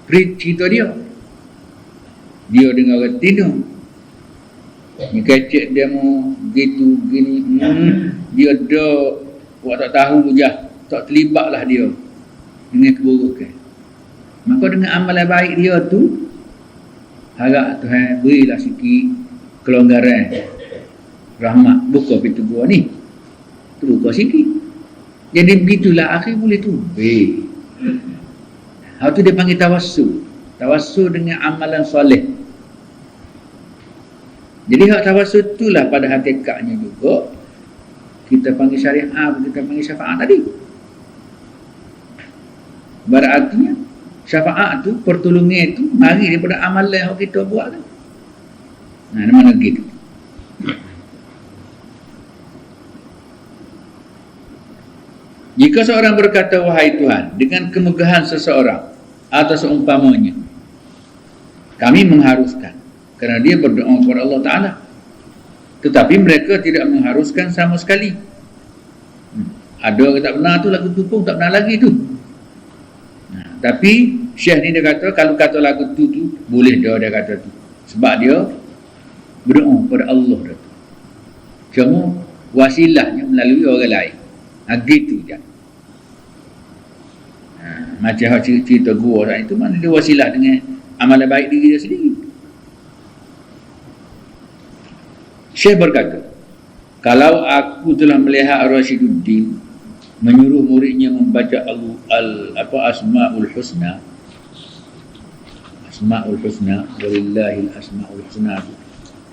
Cerita dia. Dia dengar orang tino. Ni kecek dia mau gitu gini. Dia dah buat tak tahu je. Tak terlibatlah dia dengan keburukan. Maka dengan amalan baik dia tu, harap Tuhan berilah sikit kelonggaran, rahmat, buka pintu gua ni, buka sikit. Jadi begitulah akhir boleh tubik. Hal tu dia panggil tawassul. Tawassul dengan amalan soleh. Jadi hak tawassul itulah pada hakikatnya juga kita panggil syariah, kita panggil syafaat tadi. Berartinya syafaat tu, pertolongan tu mari daripada amalan yang kita buat tu. Mana gitu. Jika seorang berkata, wahai Tuhan, dengan kemegahan seseorang atau seumpamanya, kami mengharuskan, kerana dia berdoa kepada Allah Ta'ala. Tetapi mereka tidak mengharuskan sama sekali. Ada orang tak benar tu, lagu tu pun tak benar lagi tu. Tapi Syekh ni dia kata, kalau kata lagu tu boleh dia kata tu. Sebab dia berdoa kepada Allah dah tu. Cuma wasilahnya melalui orang lain. Gitu je. Macam cerita gua orang itu, mana dia wasilah dengan amalan baik diri dia sendiri. Syekh berkata, kalau aku telah melihat Rashiduddin menyuruh muridnya membaca Asma'ul Husna, Asma'ul Husna, walillahil Asma'ul Husna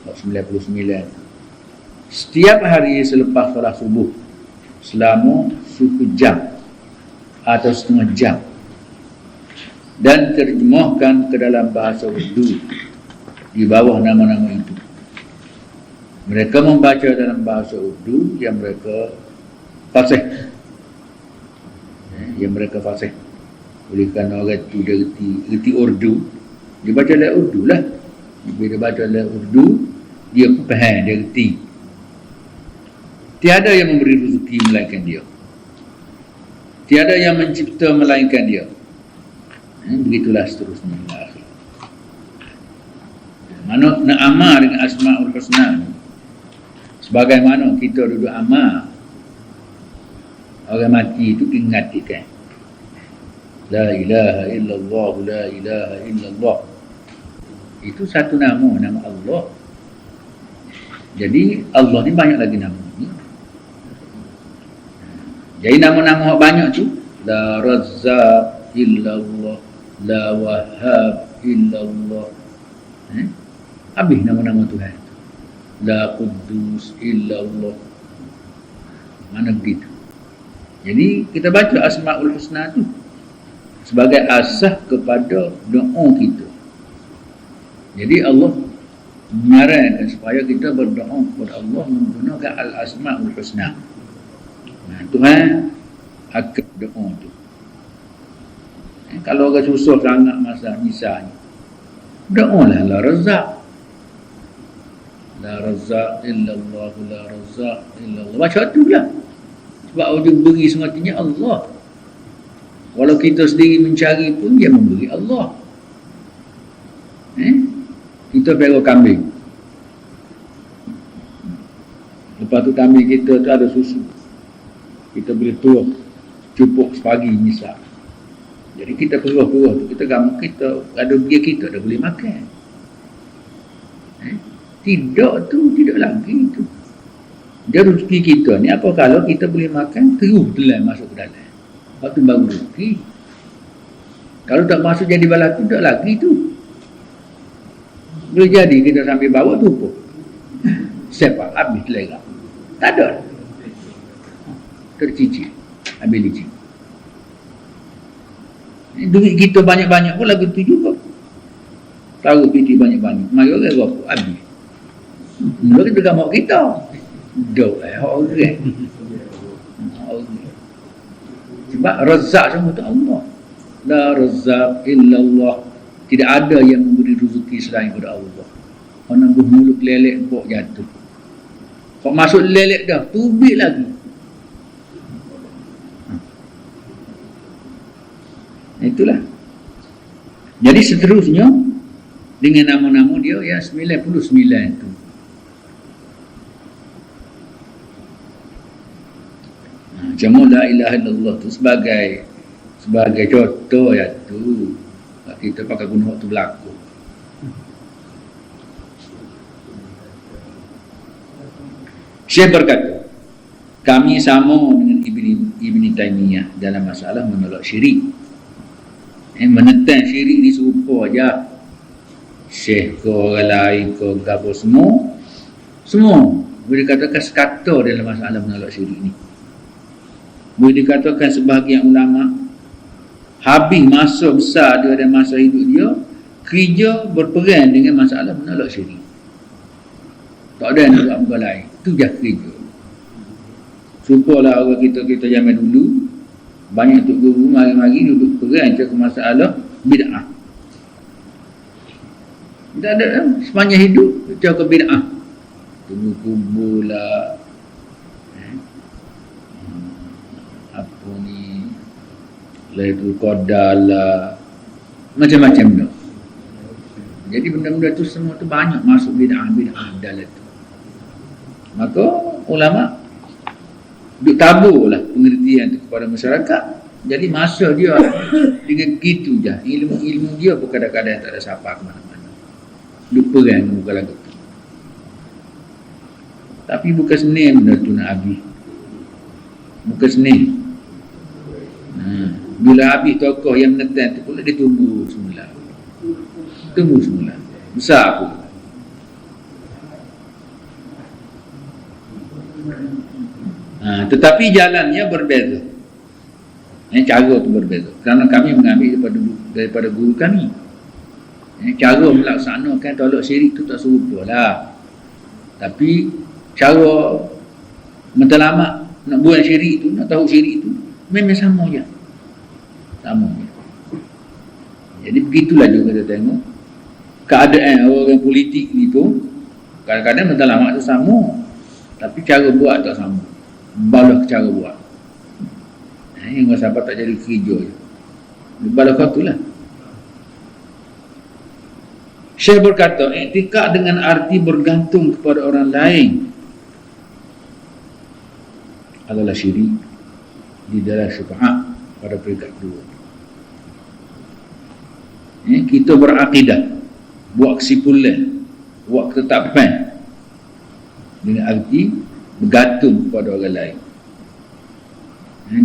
99, setiap hari selepas salat subuh selama 1 jam atau setengah jam, dan terjemahkan ke dalam bahasa Urdu di bawah nama-nama itu. Mereka membaca dalam bahasa Urdu yang mereka fasih, oleh kerana orang itu dia reti Urdu, dia baca dalam Urdu lah. Bila dia baca dalam Urdu, dia faham, dia reti. Tiada yang memberi rezeki melainkan dia, tiada yang mencipta melainkan dia. Begitulah seterusnya. Mana nak amal dengan Asmaul Husna, sebagaimana kita duduk amal, orang mati itu ingatkan La ilaha illallah, la ilaha illallah. Itu satu nama Allah. Jadi Allah ni banyak lagi nama ni. Jadi nama-nama banyak tu, la Razzaq illallah, la Wahhab illallah. Habis nama-nama Tuhan. La Quddus illallah. Mana begitu? Jadi kita baca Asmaul Husna tu sebagai asas kepada doa kita. Jadi Allah menyarankan supaya kita berdoa kepada Allah menggunakan Al-Asmaul Husna. Tuhan akan doa tu. Kalau orang susah sangat masa misalnya, doalah la Razzaq. La Razzaq illallah, la Razzaq illallah. Baca tu lah. Sebab orang beri sematinya Allah. Walau kita sendiri mencari pun dia memberi Allah. Kita pergi kambing. Lepas tu kambing kita tu ada susu. Kita boleh tuang cupuk sepagi misal. Jadi kita perah-perah tu kita gamak kita ada dia kita dah boleh makan. Tidak lagi tu. Dia rezeki kita ni apa kalau kita boleh makan terus telan masuk ke dalam. Lepas tu baru rezeki. Kalau tak masuk jadi bala tu tak lagi tu. Boleh jadi kita sambil bawa tu pun. Sepak habis lega. Tak ada. Tercicil. Habis licin. Duit kita banyak-banyak pun lagu tu juga. Taruh piti banyak-banyak. Mari orang berapa? Habis. Mula kita gamak kita. Duk orang. Sebab Razzaq semua tu Allah. La Razzaq illallah. Tidak ada yang memberi rezeki selain daripada Allah. Orang nak mulut lelek bok jatuh. Kau masuk lelek dah, tubik lagi. Itulah. Jadi seterusnya dengan nama-nama dia yang 99 tu. Cuma la ilaha illallah tu sebagai contoh ya tu. Kita pakai guna waktu berlaku. Syekh berkata, kami sama dengan Ibni Taimiyah dalam masalah menolak syirik. Menentang syirik ni serupa je. Syekh ke orang lain ke apa semua boleh dikatakan sekata dalam masalah menolak syirik ni. Boleh dikatakan sebahagian ulama habis masa besar dia dan masa hidup dia kerja berperan dengan masalah menolak syirik. Tak ada yang nak buat lain. Itu je kerja. Sumpalah orang kita zaman dulu banyak tok guru mari-mari duduk peran ke masalah bid'ah. Tak ada sepanjang hidup cakap ke bid'ah. Tunggu kubur lah. Apa ni? Lailatul Qadar lah. Macam-macam tu. Jadi benda-benda tu semua tu banyak masuk bid'ah dalam tu. Maka ulama duk taburlah pengertian tu kepada masyarakat. Jadi masa dia dengan gitu je. Ilmu dia pun kadang-kadang tak ada siapa ke mana-mana. Duk perang muka lagu tu. Tapi bukan senin benda tu nak habis. Bukan senin. Bila habis tokoh yang menentang tu pula dia tunggu semula. Besar pun. Tetapi jalannya berbeza. Cara tu berbeza. Kerana kami mengambil daripada guru kami. Cara melaksanakan tolak syirik tu tak serupa lah. Tapi cara mentelamak nak buat syirik tu, nak tahu syirik tu memang sama je. Jadi begitulah juga kita tengok keadaan orang politik ni pun kadang-kadang mentelamak tu sama, tapi cara buat tak sama. Balah cara buat. Yang sahabat tak jadi kerja je. Balah kau tu lah. Syekh berkata, i'tikad dengan arti bergantung kepada orang lain adalah syirik di dalam syafaat pada peringkat kedua. Kita berakidah, buat kesimpulan, buat ketetapan dengan arti bergantung kepada orang lain.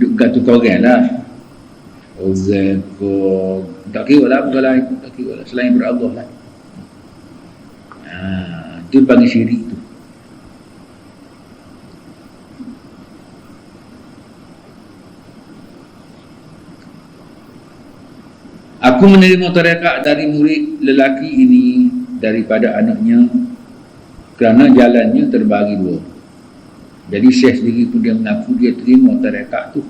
Duk bergantung ke orang lah. Orang kau tak kira lah, bukan lain pun tak kira lah, selain berallah lah. Itu panggil syirik tu. Aku menerima tarekat dari murid lelaki ini daripada anaknya kerana jalannya terbagi dua. Jadi Syekh sendiri pun dia mengaku dia terima tarekat tu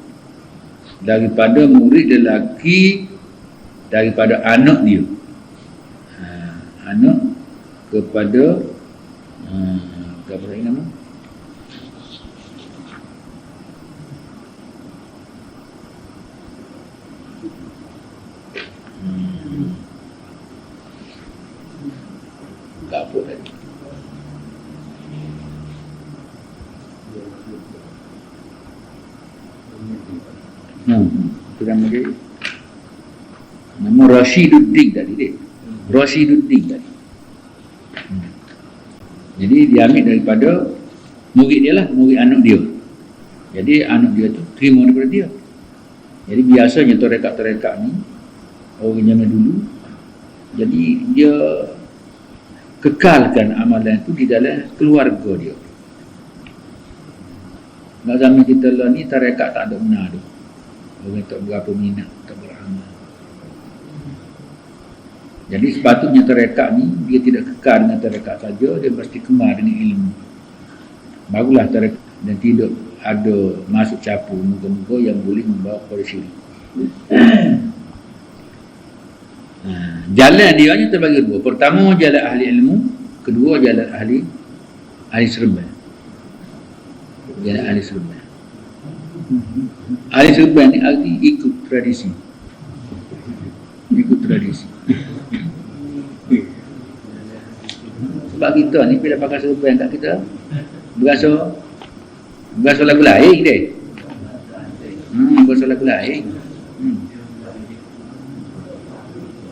daripada murid lelaki daripada anak dia. Anak kepada apa nama? Apa tadi? Itu nama dia. Nama Rashiduddin tadi dia. Rashiduddin tadi. Jadi dia ambil daripada murid dia lah, murid anak dia. Jadi anak dia tu terima daripada dia. Jadi biasanya tarekat-tarekat ni orang zaman dulu, jadi dia kekalkan amalan tu di dalam keluarga dia. Nak zaman kita lah ni tarekat tak ada benar tu. Orang tak berapa minat, tak beramal. Jadi sepatutnya tarekat ni dia tidak kekal dengan tarekat saja, dia mesti kemar dengan ilmu. Barulah tarekat dan tidak ada masuk campur muka-muka yang boleh membawa kepada syirik. Jalan dia hanya terbagi dua. Pertama jalan ahli ilmu, kedua jalan ahli serban. Jalan ahli serban. Ahli serban ni arti ikut tradisi. Ikut tradisi. Sebab kita ni bila pakai serban kat kita berasa lagu lain dia. Berasa lagu lain.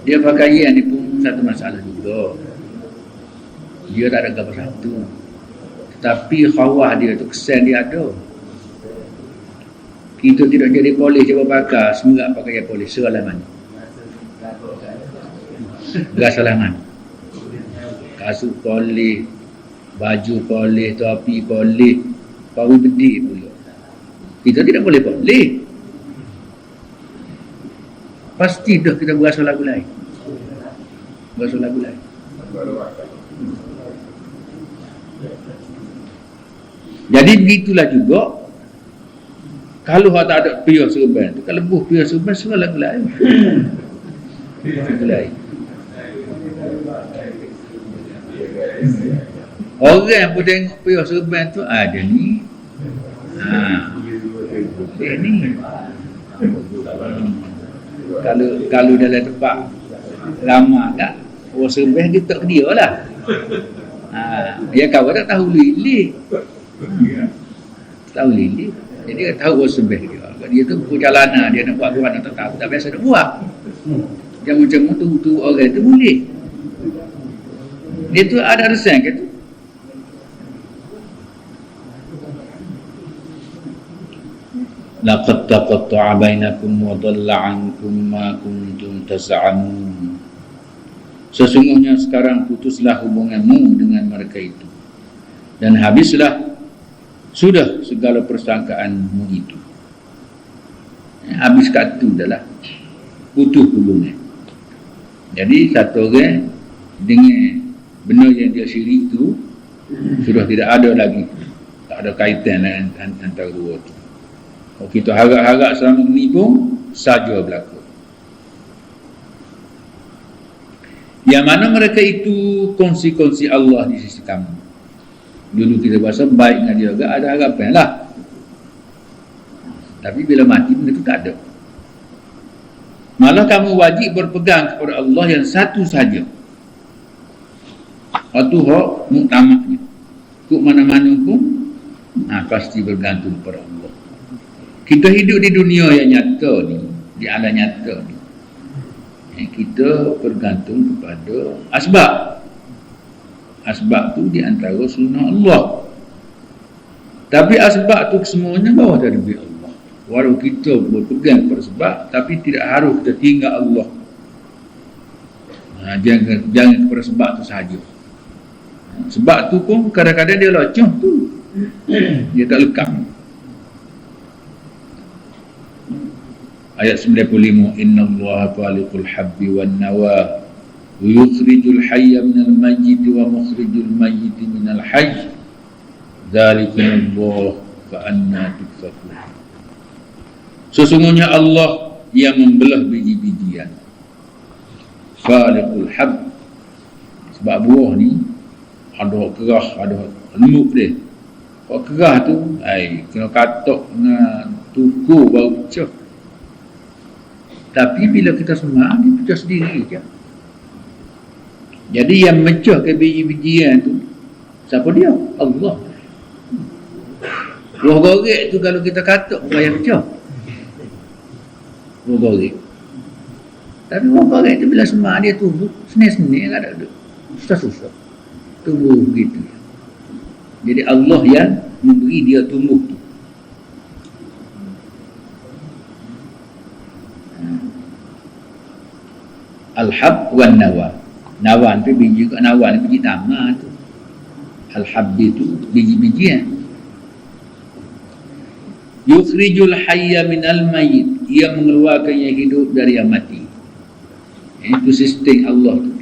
Dia pakaian ni pun satu masalah juga. Dia tak ada gambar satu. Tetapi khawah dia tu, kesan dia ada. Kita tidak jadi polis dia pakai, semoga pakai polis selaman. Selaman. Kasut polis, baju polis, topi polis, paru bedik pula. Kita tidak boleh polis. Pasti dah kita berasa lagu lain. Berasa lagu lain. Jadi begitulah juga kalau tak ada piyah serban tu, kalau lebuh piyah serban semua lagu lain. Lagu lain. Orang pun tengok piyah serban tu ada ni. Dia ni. Kalau dalam tempat lama tak, orang serban dia tak dia lah. Dia kawan tak tahu lilih. Tahu lilih. Jadi dia tahu orang serban dia. Dia tu perjalanan dia nak buat Quran tak tahu, tak biasa nak buat. Yang macam tu orang tu boleh. Dia tu ada resan ke tu. Laqad taqatta'a bainakum wa dhalla 'ankum ma kuntum tas'amun. Sesungguhnya sekarang putuslah hubunganmu dengan mereka itu dan habislah sudah segala persangkaanmu itu. Habis kat tu dah lah, putus hubungan. Jadi satu orang dengan benda yang dia syirik tu sudah tidak ada lagi, tak ada kaitan antara dua tu. Kalau kita harap-harap selama ini pun saja berlaku. Yang mana mereka itu kongsi-kongsi Allah di sisi kamu. Dulu kita bahasa baik dengan dia agak ada harapan lah. Tapi bila mati benda itu tak ada. Malah kamu wajib berpegang kepada Allah yang satu saja. Itu hak muktamaknya. Kuk mana-mana pun pasti bergantung kepada Allah. Kita hidup di dunia yang nyata ni, di alam nyata ni, kita bergantung kepada asbab. Asbab tu di antara sunnah Allah. Tapi asbab tu semuanya bawah tadbir Allah. Walau kita berpegang pada sebab, tapi tidak harus kita tinggal Allah. Jangan kepada sebab tu sahaja. Sebab tu pun kadang-kadang dia locoh tu. Dia tak lekang. Ayat 95, innallaha faliqul habbi wan nawa wa yukhrijul hayya minal mayyit wa mukhrijul mayyit minal hayy dzalikumullah fa anna tufakun. Sesungguhnya Allah yang membelah biji-bijian. Faliqul hab, sebab buah ni ada kerah, ada lembut dia. Kalau kerah tu kena katok dengan tuku baru pecah. Tapi bila kita semak, dia pecah sendiri je. Jadi yang mecah ke biji-bijian tu, siapa dia? Allah. Buah gorek tu kalau kita katok payah pecah. Buah gorek. Tapi buah gorek tu bila semak dia tumbuh, seni-seni tak ada. Susah-susah. Tumbuh begitu. Jadi Allah yang memberi dia tumbuh tu. Al-hab wan nawa. Nawan tu biji, nawan biji tamar tu. Al-habbi tu biji-bijian. Yukhrijul hayya minal mayyit, ia mengeluarkan yang hidup dari yang mati. Itu sistem Allah tu.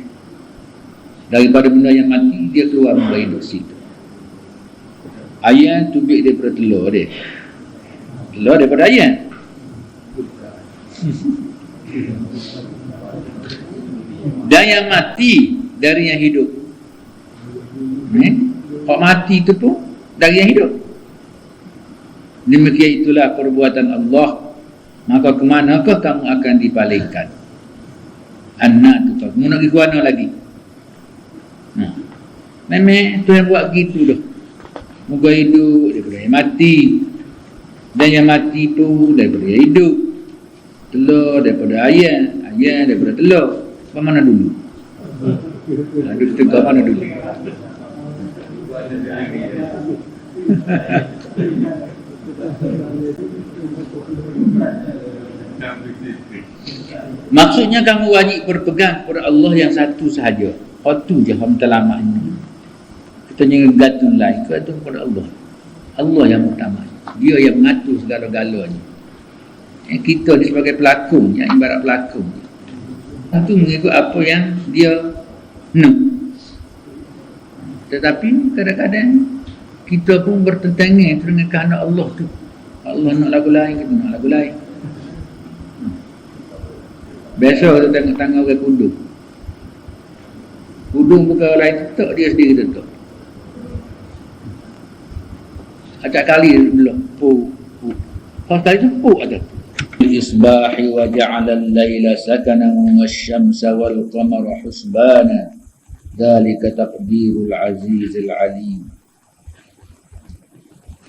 Daripada benda yang mati, dia keluar benda hidup situ. Ayam tubik daripada telur dia. Telur daripada ayam. Dan yang mati dari yang hidup. Kalau mati itu pun dari yang hidup. Demikian itulah perbuatan Allah. Maka kemanakah kamu akan dipalingkan? Anak tu tahu. Kamu nak pergi ke mana lagi? Memang Tuhan buat gitu dah. Moga hidup daripada yang mati. Dan yang mati tu daripada yang hidup. Telur daripada ayam. Ayam daripada telur. Ke mana dulu? Duduk tegak mana dulu? Maksudnya kamu wajib berpegang kepada Allah yang satu sahaja. Itu je hamdalamah ini. Kita jangan gantung lain, gantung kepada Allah. Allah yang utama. Dia yang mengatur segala-galanya. Kita ni sebagai pelakon, yang ibarat pelakon. Itu mengikut apa yang dia nak. Tetapi kadang-kadang kita pun bertentangan dengan kehendak Allah tu. Allah nak lagu lain, kita nak lagu lain. Biasa kita tengok tangan orang kudung. Kudung bukan orang lain tetak, dia sendiri tetak. Acak kali belum pu. Kalau kali tu pu aja. Isbahi wa ja'ala al-laila sakanan wasyamsa wal qamara husbana. Dzalika taqdirul azizil alim.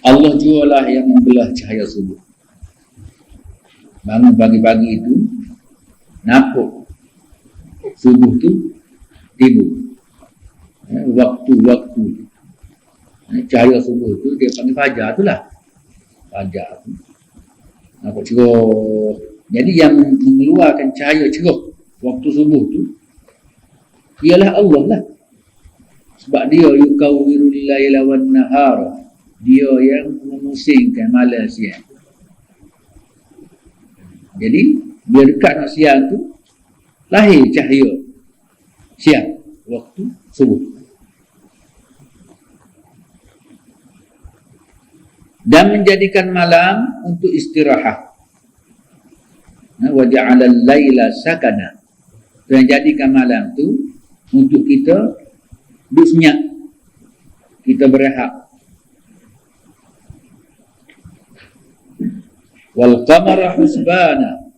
Allah jualah yang membelah cahaya subuh. Bangun pagi-pagi itu nampak subuh tu timbul. Waktu-waktu cahaya subuh tu dia panggil fajar tu lah. Fajar tu nampak cerah. Jadi yang mengeluarkan cahaya cerah waktu subuh tu ialah Allah lah. Sebab dia yukawwirul laila wan nahara. Dia yang memusingkan malam siang. Jadi bila dekat nak siang tu lahir cahaya siang waktu subuh. Dan menjadikan malam untuk istirahat. Wa ja'ala al-laila sakana. Dan jadikan malam tu untuk kita duduk senyap. Kita berehat. Wal qamara husbana.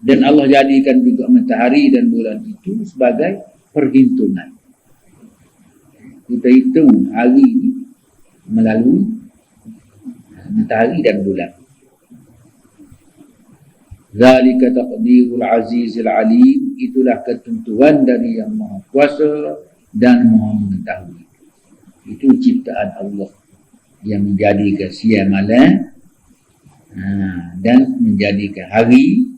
Dan Allah jadikan juga matahari dan bulan itu sebagai perhitungan. kita hitung hari ni melalui matahari dan bulan. Zalika taqdirul azizil alim, itulah ketentuan dari yang maha kuasa dan maha mengetahui. Itu ciptaan Allah yang menjadikan siang malam dan menjadikan hari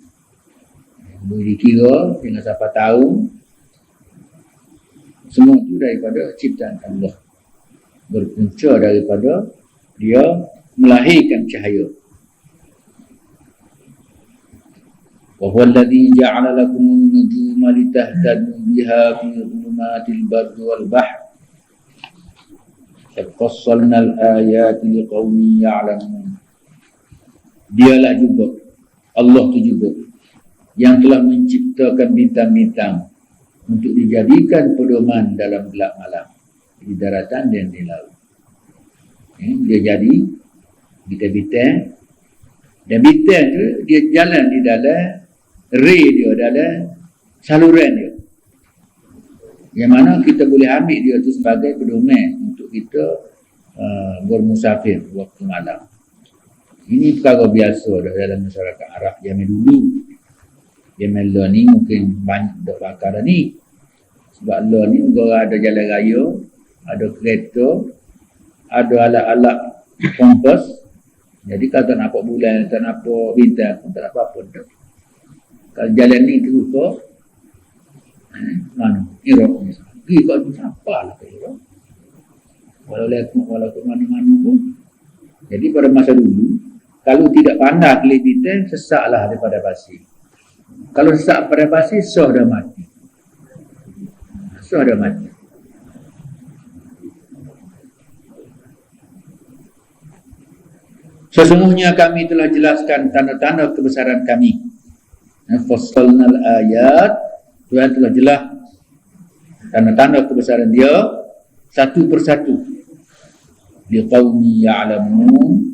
boleh dikira dengan siapa tahu. Semua itu daripada ciptaan Allah, berpunca daripada dia melahirkan cahaya. Wa huwa alladhi ja'ala lakum an-nujuma litahtadu biha fi dhulumatil barri wal bahr. Qad fassalna al-ayati liqaumin ya'lamun. Dialah juga, Allah tu juga yang telah menciptakan bintang-bintang untuk dijadikan pedoman dalam gelap malam di daratan dan di laut. Dia jadi bintang-bintang, dan bintang tu dia jalan di dalam ray dia, dalam saluran dia, yang mana kita boleh ambil dia tu sebagai pedoman untuk kita bermusafir waktu malam. Ini perkara biasa dalam masyarakat Arab zaman dulu. Zaman lah ni mungkin banyak dah bakar dah ni. Sebab lah ni negara ada jalan raya, ada kereta, ada alat-alat kompas. Jadi kalau tak nampak bulan, tak nampak bintang pun tak apa-apa dah. Kalau jalan ni tertutup, mana? Iraq ni. Pergi kat siapa lah ke Iraq? Walaupun mana-mana pun. Jadi pada masa dulu, kalau tidak pandai kelih bintang, sesaklah daripada pasir. Kalau sesak pada pasir, sah dah mati. Sah dah mati. Sesungguhnya kami telah jelaskan tanda-tanda kebesaran kami. Fassalnal ayat, Tuhan telah jelas tanda-tanda kebesaran dia satu persatu. Liqaumi ya'lamun.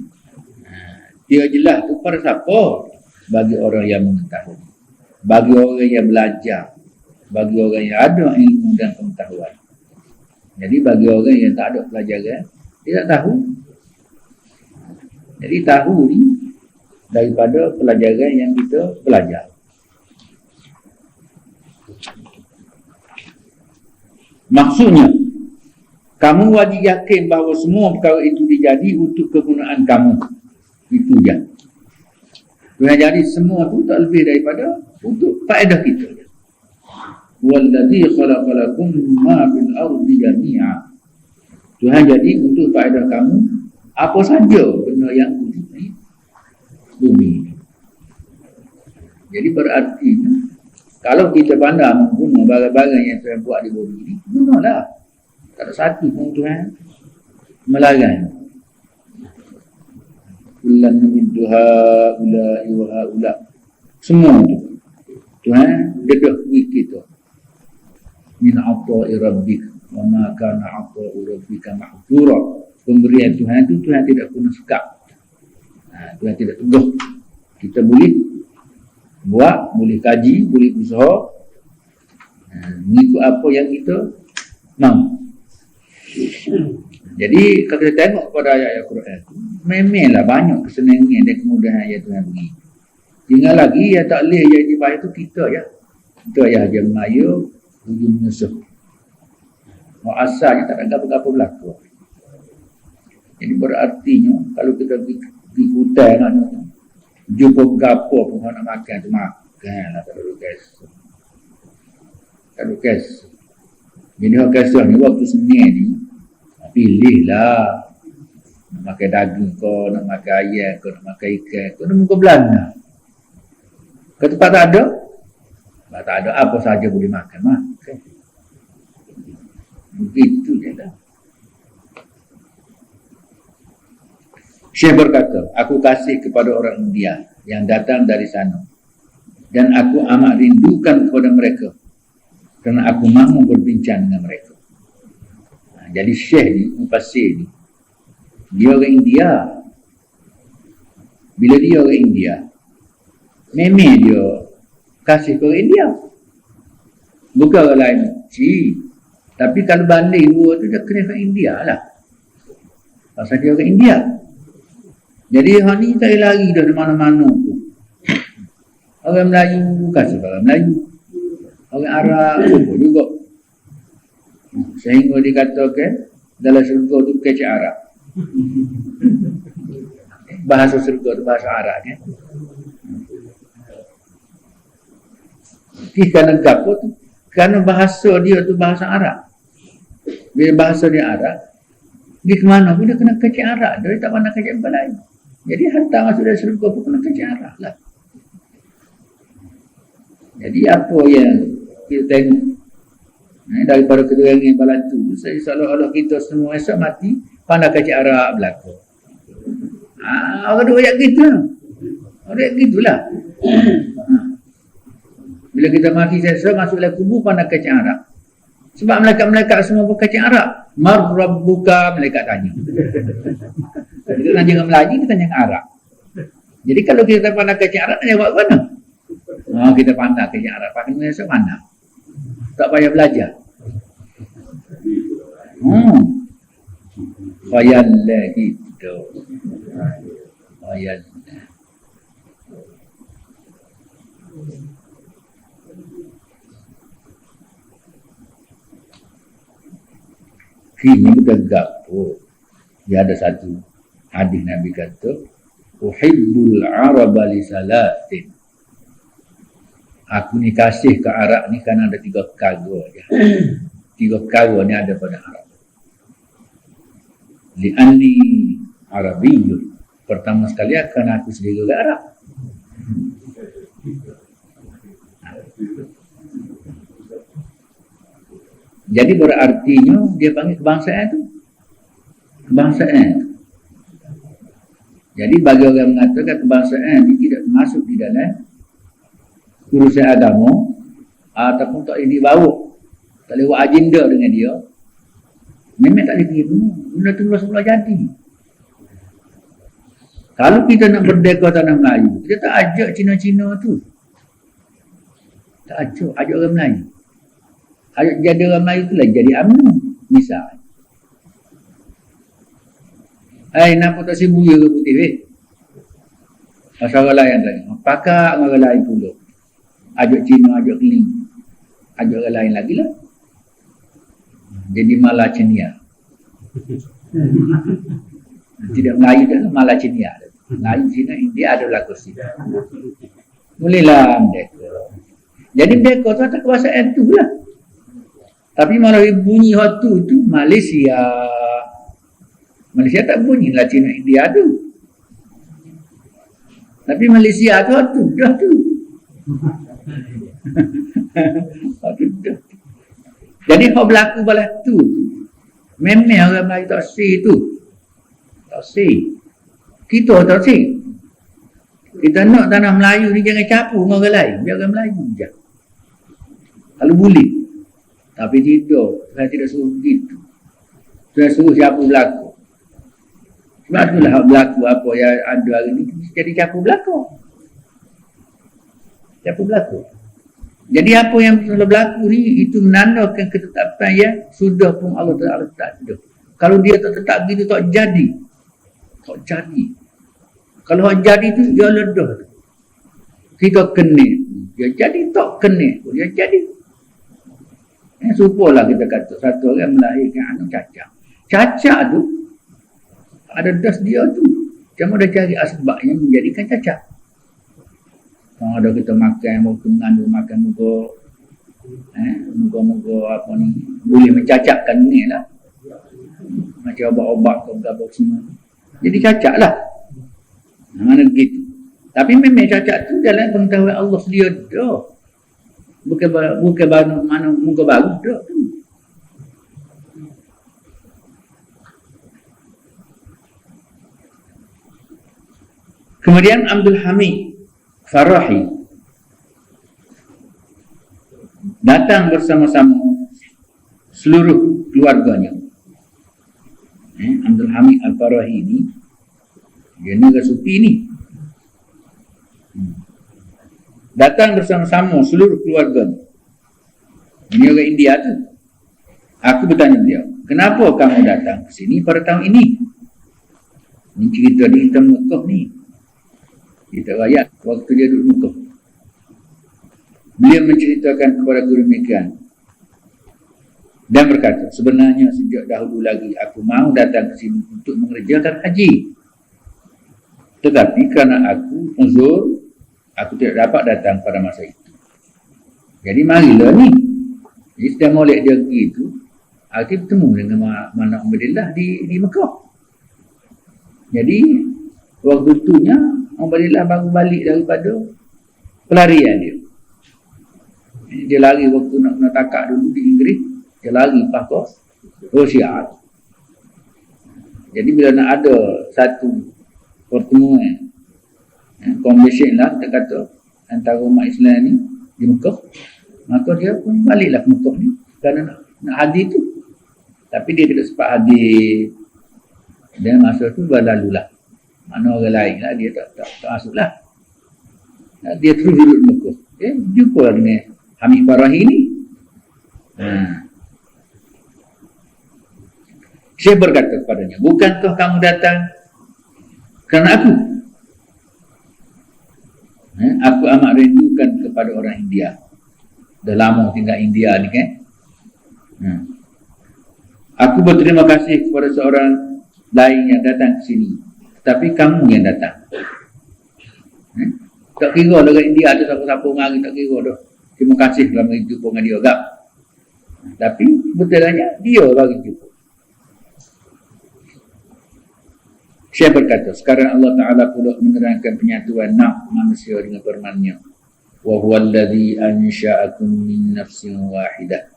Dia jelas tu pada siapa? Bagi orang yang mengetahui, bagi orang yang belajar, bagi orang yang ada ilmu dan pengetahuan. Jadi bagi orang yang tak ada pelajaran, dia tak tahu. Jadi tahu ni daripada pelajaran yang kita belajar. Maksudnya, kamu wajib yakin bahawa semua perkara itu dijadi untuk kegunaan kamu. Itu je. Tuhan jadi semua tu tak lebih daripada untuk faedah kita. Wallazi khalaqalakum ma fil ardi jami'a. Tuhan jadi untuk faedah kamu apa saja benda yang wujud di bumi. Jadi berarti kalau kita pandai mengguna barang-barang yang Tuhan buat di bumi ini, gunalah. Tak ada satu pun Tuhan melarang. Kullan min haula'i wa haula. Semua tu Tuhan dedah duit kita. Min ata'i rabbik wa ma kana ata'u rabbika mahdura. Pemberian Tuhan tu Tuhan tidak pernah sekap. Tuhan tidak teguh. Kita boleh buat, boleh kaji, boleh usaha, mengikut apa yang kita mahu. Jadi kalau kita tengok pada ayat-ayat Quran, memanglah banyak kesenangan dan kemudahan yang Tuhan beri. Tinggal lagi yang tak boleh yang dibahas itu kita ya. Kita ya aja mengaya, ujung menyusuh. Asalnya tak ada apa-apa berlaku. Jadi berartinya kalau kita pergi hutan nak jumpa gapo pun nak makan tu makan lah, tak ada kes. Tak ada kes. Jadi orang kisah ni waktu Senin ni pilihlah nak makan daging ke, nak makan ayam ke, nak makan ikan ke, nak muka belanda. Kalau tempat tak ada, tak ada apa saja boleh makan, makan. Begitu je lah. Syekh berkata, aku kasih kepada orang India yang datang dari sana, dan aku amat rindukan kepada mereka kerana aku mahu berbincang dengan mereka. Jadi Syekh ni, mufassir ni, dia orang India. Bila dia orang India, memang dia kasih ke orang India, bukan orang lain. Tapi kalau balik dua tu dia kena ke India lah. Pasal dia orang India. Jadi hak ni tak lari dah di mana-mana tu. Orang Melayu bukan sebab orang Melayu. Orang Arab pun juga. Sehingga dikatakan dalam syurga tu kecik Arab. Bahasa syurga tu bahasa Arab kan. Kerana apa tu? Kerana bahasa dia tu bahasa Arab. Bila bahasa dia Arab, dia ke mana pun dia kena kecik Arab. Dia tak pernah kecik apa lain. Jadi hantar masuk dari syurga pun kena kecik Arab lah. Jadi apa yang kita tengok daripada keterangan yang balantu, seolah-olah kita semua esok mati pandai kecik Arab berlaku. Orang dua ayat gitu lah. Orang ayat gitulah. Bila kita mati esok masuk dalam kubur pandai kecik Arab. Sebab malaikat-malaikat semua berkecik Arab. Mar rabbuka, malaikat tanya. Kita tanya dengan Melayu, kita tanya dengan Arab. Jadi kalau kita pandai kecik Arab, nak jawab mana? Kita pandai kecik Arab. Pakai esok mana? Tak payah belajar. Khayallah gitu. Khayallah. Kini tegak dia ada satu hadis Nabi kata uhibbul araba li salatin. Aku ni kasih ke Arab ni kerana ada 3 perkara je. 3 perkara ni ada pada Arab. Li'anni Arabiyyun. Pertama sekali kerana aku sendiri orang Arab. Jadi berartinya dia panggil kebangsaan tu. Kebangsaan. Jadi bagi orang mengatakan kebangsaan ini tidak masuk di dalam urusan agama ataupun tak boleh dibawa, tak boleh buat agenda dengan dia, memang tak boleh pergi dulu. Benda tu mula-mula jadi. Kalau kita nak berdeka tanah Melayu, kita tak ajak Cina-Cina tu. Tak ajak orang Melayu. Ajak jadi orang Melayu tu lah jadi UMNO misal. Nampak tak si buaya ke putih pasal orang lain lagi. Pakak dengan orang lain pula. Ajak Cina, ajak Keling, ajak orang lain lagi lah. Jadi Malacenia. Tidak Melayu dah, Malacenia. Melayu Cina, India ada berlaku sini. Mulailah mereka. Jadi mereka tu atas kekuasaan tu lah. Tapi malah bunyi waktu tu Malaysia. Malaysia tak bunyi lah Cina, India tu. Tapi Malaysia tu waktu dah tu. Jadi apa berlaku balas tu memang orang Melayu tak say tu. Tak say. Kita tak say. Kita nak tanah Melayu ni jangan campur dengan orang lain. Biar orang Melayu je. Kalau boleh. Tapi tidak. Saya tidak suruh begitu. Saya suruh siapa berlaku. Sebab itulah berlaku apa yang ada hari ni jadi campur berlaku. Campur berlaku. Jadi apa yang telah berlaku ni itu menandakan ketetapan yang sudah pun Allah Ta'ala takdir. Kalau dia tak tetap begitu tak jadi. Tak jadi. Kalau tak jadi tu dia ledah. Kita kena. Dia jadi tak kena. Dia jadi. Supalah kita kata satu orang melahirkan anak cacat. Cacat tu ada das dia tu. Cuma dah cari asbab yang menjadikan cacat. Kalau ada kita makan, mungkin mengandung makan moga-moga apa ni boleh mencacatkan ni lah. Macam obat-obat ke apa semua. Jadi cacat lah. Mana begitu. Tapi memang cacat tu dalam pengetahuan Allah sedia dah. Bukan mana muka baru dah tu. Kemudian Abdul Hamid Farahi datang bersama-sama seluruh keluarganya. Abdul Hamid Al-Farahi ini dia negara sufi ni. Datang bersama-sama seluruh keluarganya. Ini orang India tu. Aku bertanya dia, kenapa kamu datang ke sini pada tahun ini? Ini cerita di hitam Mekah ni. Kita rakyat waktu dia duduk Mekah. Beliau menceritakan kepada guru demikian. Dan berkata, sebenarnya sejak dahulu lagi aku mau datang ke sini untuk mengerjakan haji. Tetapi kerana aku uzur, aku tidak dapat datang pada masa itu. Jadi marilah ni. Jadi sedang molek dia itu, aku bertemu dengan Mana Ubaidillah di Mekah. Jadi waktu itunya Ubaidillah baru balik daripada pelarian dia. Dia lari waktu nak takak dulu di Inggeris, dia lari lepas ke Rusia. Jadi bila nak ada satu pertemuan convention lah, kita kata antara umat Islam ni di Mekah, maka dia pun baliklah ke Mekah ni kerana nak hadir tu. Tapi dia tidak sempat hadir. Dan masa tu berlalulah. Mana orang lain lah, dia tak masuk lah. Dia terus duduk di Mekah. Jumpa dengan Hamid Farahi ni. Saya berkata kepadanya, bukankah kamu datang kerana aku? Aku amat rindukan kepada orang India. Dah lama tinggal India ni kan. Aku berterima kasih kepada seorang lain yang datang ke sini. Tapi kamu yang datang. Tak kira lah kat India ada siapa-siapa mari, tak kira dah. Terima kasih kerana jumpa dengan dia agak. Tapi betulnya dia bagi jumpa. Saya berkata, sekarang Allah Ta'ala pula menerangkan penyatuan nafs manusia dengan firman-Nya. Wa huwa alladhi ansha'akum min nafsin wahidah.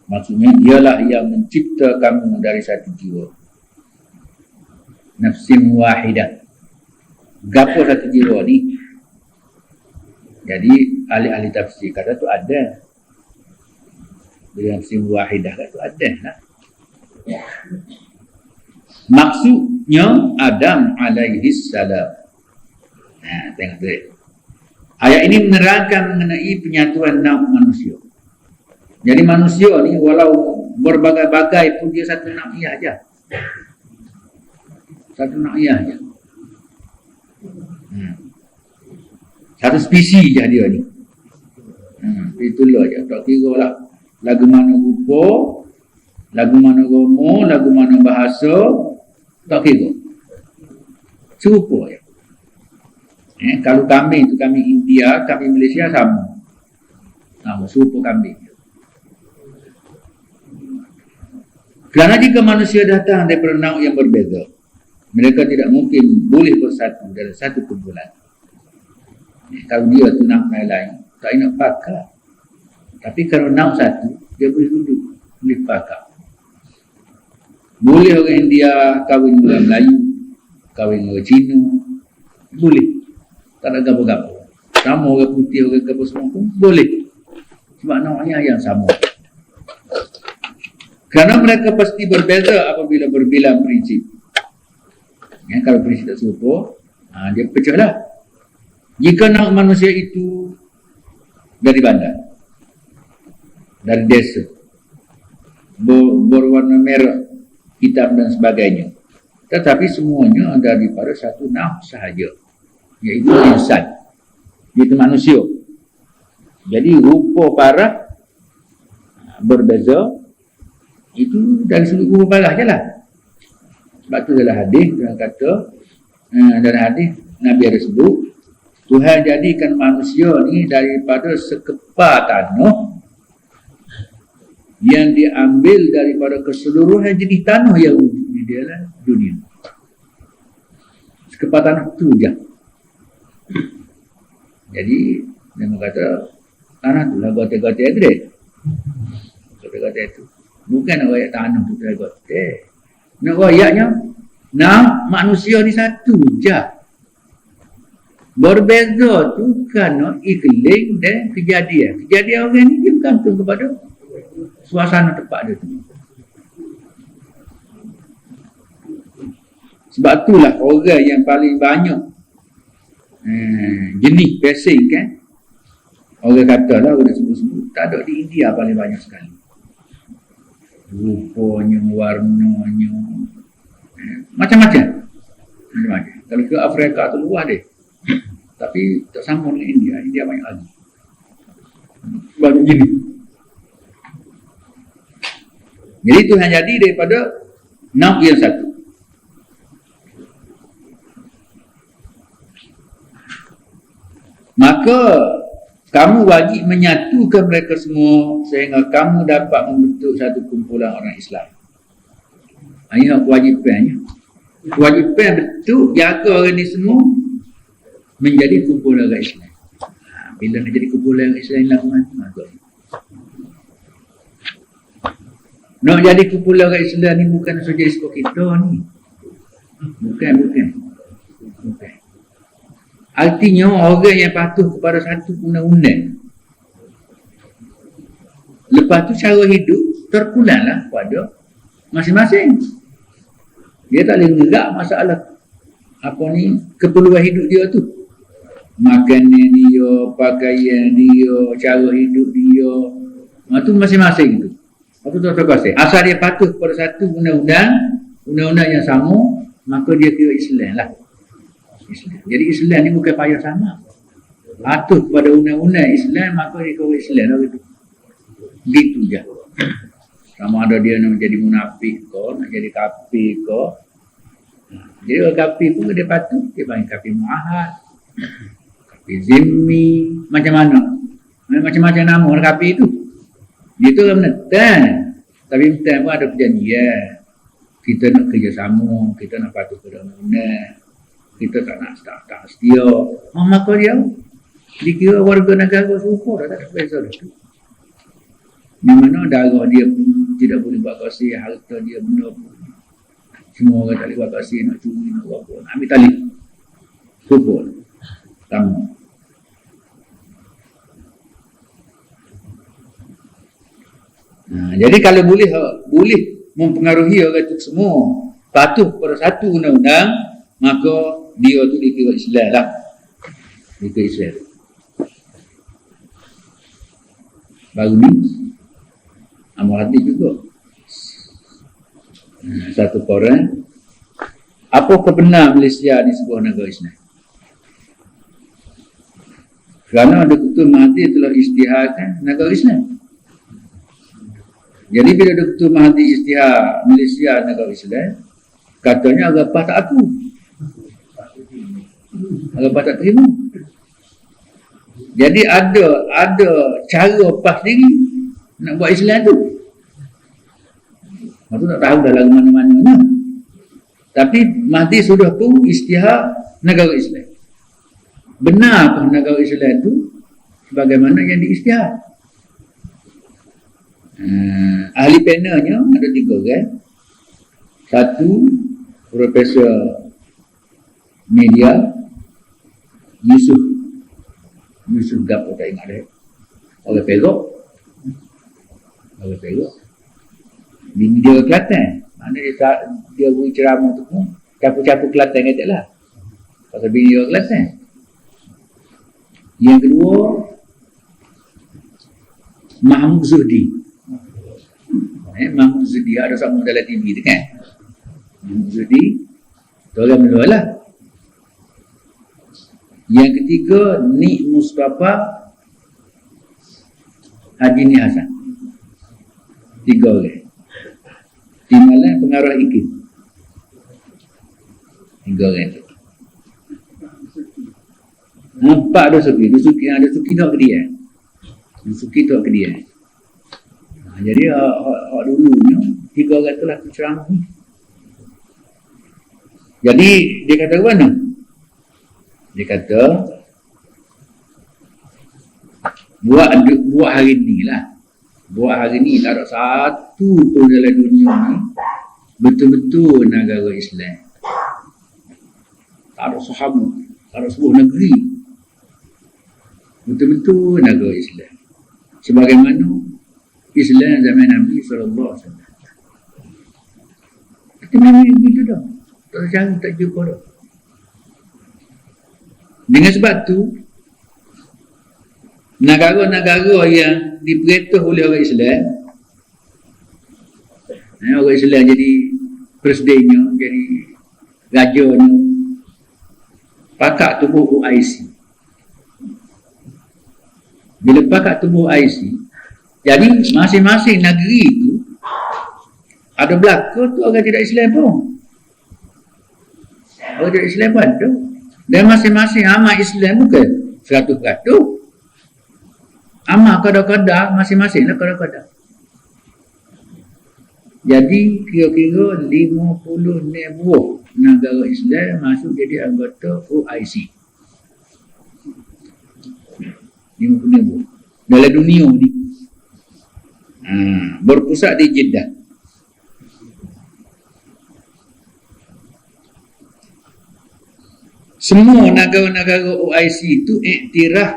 Maksudnya dialah yang mencipta kamu dari satu jiwa. Nafsin wahidah. Gapo satu jiwa ni? Jadi ahli-ahli tafsir kata tu ada. Bila nafsin wahidah kata tu ada lah. Maksudnya Adam alaihi salam. Tengok tu. Ayat ini menerangkan mengenai penyatuan nafs manusia. Jadi manusia ni walau berbagai-bagai pun dia satu nafsiyah aja. Satu nafsiyah aja. Satu spesies je dia ni. Itulah je. Tak kira lah lagu mana rupa, lagu mana agama, lagu mana bahasa, tak kira. Serupa je. Kalau kambing tu kambing India, kambing Malaysia sama. Serupa kambing. Kerana jika manusia datang daripada nauk yang berbeza, mereka tidak mungkin boleh bersatu dalam satu kumpulan. Kalau dia tu nauk lain-lain, tak nak pakar. Tapi kalau nauk satu, dia boleh duduk, boleh pakar. Boleh orang India kahwin dengan orang Melayu, kahwin dengan orang Cina, boleh. Tak ada gapo-gapo. Sama orang putih, orang gapo semua pun boleh. Sebab nauknya yang sama. Kerana mereka pasti berbeza apabila berbilang prinsip. Kalau prinsip tak serupa, dia pecahlah. Jika nak manusia itu dari bandar, dari desa, berwarna merah, hitam dan sebagainya, tetapi semuanya daripada satu nafs sahaja, iaitu insan, iaitu manusia. Jadi rupa parah berbeza, itu dari sudut rupa parah je lah. Sebab tu dalam hadis Tuhan kata, dalam hadis Nabi ada sebut, Tuhan jadikan manusia ni daripada sekepar tanah yang diambil daripada keseluruhan jenis tanah yang wujud di dalam dunia. Sekepar tanah tu je. Jadi dia kata tanah tu lah gotek-gotek tu deh. Gotek-gotek tu. Bukan nak rakyat tanah tu gotek. Nak rakyatnya nak manusia ni satu je. Berbeza tu kerana iklim dan kejadian. Kejadian orang ni dia bergantung kepada suasana tempat dia tu. Sebab itulah orang yang paling banyak jenis piercing kan, orang kata lah, orang sebut-sebut, tak ada di India paling banyak sekali. rupanya, warnanya, macam-macam. Kalau ke Afrika tu luar deh, tapi tak sama dengan India. India banyak lagi. Baru gini. Jadi itu hanya jadi daripada naf yang satu. Maka kamu wajib menyatukan mereka semua sehingga kamu dapat membentuk satu kumpulan orang Islam. Ini kewajipannya. Kewajipan betul jaga orang ni semua menjadi kumpulan orang Islam. Bila nak jadi kumpulan orang Islam lah mana? Nak jadi kumpulan orang Islam ni bukan saja ikut kita ni. Bukan. Artinya orang yang patuh kepada satu undang-undang. Lepas tu cara hidup terpulanglah pada masing-masing. Dia tak boleh gerak masalah keperluan hidup dia tu. Makanan dia, pakaian dia, cara hidup dia. Itu masing-masing tu. Apa tu tak asal dia patuh kepada satu undang-undang yang sama, maka dia kira Islam lah. Islam. Jadi Islam ni bukan payah sama. Patuh kepada undang-undang Islam, maka dia kira Islam lah gitu. Gitu je. Sama ada dia nak jadi munafik ke, nak jadi kafir ke. Jadi orang kafir pun dia patuh, dia panggil kafir mu'ahad, kafir zimmi, macam-mana. Macam-macam nama orang kafir tu. Dia tu orang menetan. Tapi menetan pun ada perjanjian. Kita nak kerjasama, kita nak patuh pada undang-undang. Kita tak setia. Maka dia dikira warga negara serupa dah, tak ada beza dah tu. Di mana darah dia pun tidak boleh buat kasih, harta dia benda pun semua orang tak boleh buat kasih, nak curi, nak buat apa, nak ambil tali serupa sama. Jadi kalau boleh mempengaruhi orang itu semua patuh pada satu undang-undang, maka dia tu dikira Islam lah. Dikira Islam. Baru ni amal hati juga. Satu koran. Apakah benar Malaysia ni sebuah negara Islam? Kerana Dr. Mahathir telah isytiharkan negara Islam. Jadi bila Dr. Mahathir isytihar Malaysia negara Islam, katanya agapah tak aku. Agapah tak terima. Jadi ada cara pas sendiri nak buat Islam tu. Aku tak tahu dah lagu mana-mananya. Tapi Mahathir sudah pun isytihar negara Islam. Benarkah negara Islam itu sebagaimana yang diisytihar? Ahli panelnya ada 3 orang. Satu, Profesor Media Yusuf Gapo, tak ingat dia. Orang Perak. Bini dia Kelantan. Mana dia beri ceramah tu pun capu-capu Kelantan kata lah. Pasal bini dia Kelantan. Yang kedua, Mahmud Zuhdi. Mahmud Zuhdi ada sama dalam TV tu kan. Mahmud Zuhdi tu orang Melayu lah. Yang ketiga, Nik Mustafa Haji Ni Hasan. 3 orang. Timbalan pengarah iklim. 3 orang tu. 4 ada suki. Ada suki tak ke dia. Suki tak ke dia. Jadi hak dulunya 3 orang tu lah ceramah ni. Jadi dia kata ke mana? Dia kata buat hari ni lah. Buat hari ni tak ada satu pun dalam dunia ni betul-betul negara Islam. Tak ada sahabat, tak ada sebuah negeri betul-betul negara Islam. Sebagaimana Islam zaman Nabi SAW. Itu memang begitu dah. Tak ada cara, tak jumpa dah. Dengan sebab tu, negara-negara yang diperintah oleh orang Islam Orang Islam jadi presidennya, jadi rajanya, pakak tubuh OIC. Bila pakak tubuh OIC, jadi masing-masing negeri itu ada belaka tu orang tidak Islam pun. Orang tidak Islam pun ada. Dan masing-masing amat Islam bukan 100%. Amat kadang-kadang masing-masing lah kadang-kadang. Jadi kira-kira 50 buah negara Islam masuk jadi anggota OIC. 50 buah dalam dunia ni. Berpusat di Jeddah. Semua negara-negara OIC itu iktiraf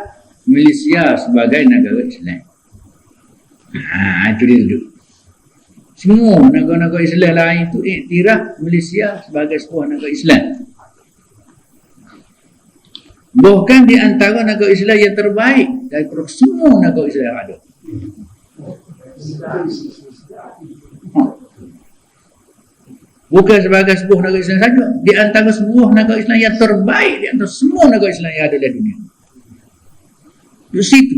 Malaysia sebagai negara Islam. Itu dia duduk. Semua negara-negara Islam lain itu iktiraf Malaysia sebagai sebuah negara Islam. Bahkan di antara negara Islam yang terbaik daripada semua negara Islam yang ada. Bukan sebagai sebuah negara Islam saja, di antara sebuah negara Islam yang terbaik di antara semua negara Islam yang ada di dunia. Di situ.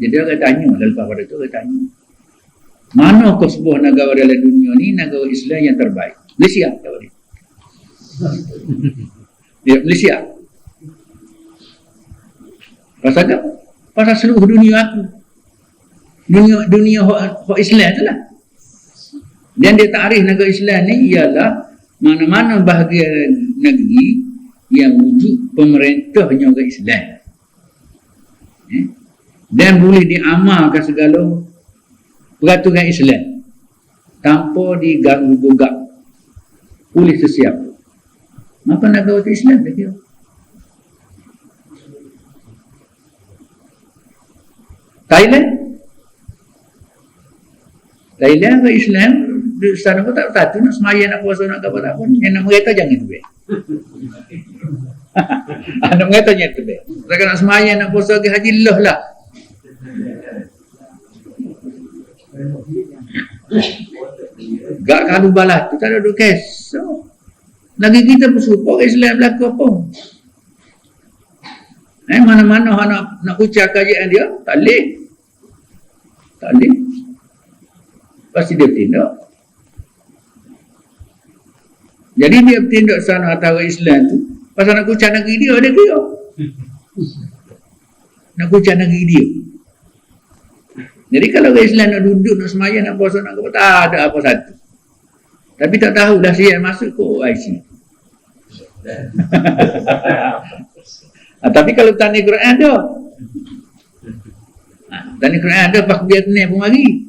Jadi orang tanya, lepas pada itu orang tanya, manakah sebuah negara dalam dunia ni negara Islam yang terbaik? Malaysia, tahu dia. Dia Malaysia. Pasal apa? Pasal seluruh dunia aku. Dunia Islam tu lah. Dan dia takrif negara Islam ni ialah mana-mana bahagian negeri yang wujud pemerintahnya orang Islam. Dan boleh diamalkan segala peraturan Islam tanpa diganggu gugat oleh sesiapa. Maka negara itu Islam dia kira. Thailand ke Islam di sana pun tak satu nak semaya nak puasa nak apa pun yang nak mereka jangan tu be. Nak mereka jangan tu be. Mereka nak semaya nak puasa ke haji lah. Gak kalau balas tu tak ada duk kes. So, lagi kita bersumpah Islam berlaku apa? Mana-mana nak ucap kajian dia tak boleh. Pasti dia bertindak. Jadi dia bertindak sana antara Islam tu pasal nak ucap negeri dia ada kira. Nak ucap negeri dia. Jadi kalau orang Islam nak duduk, nak semayang, nak puasa, nak apa, tak ada apa satu. Tapi tak tahu dah siap masuk ke OIC. Tapi kalau tani Quran ada. Tani Quran ada, pak biar tenang pun mari.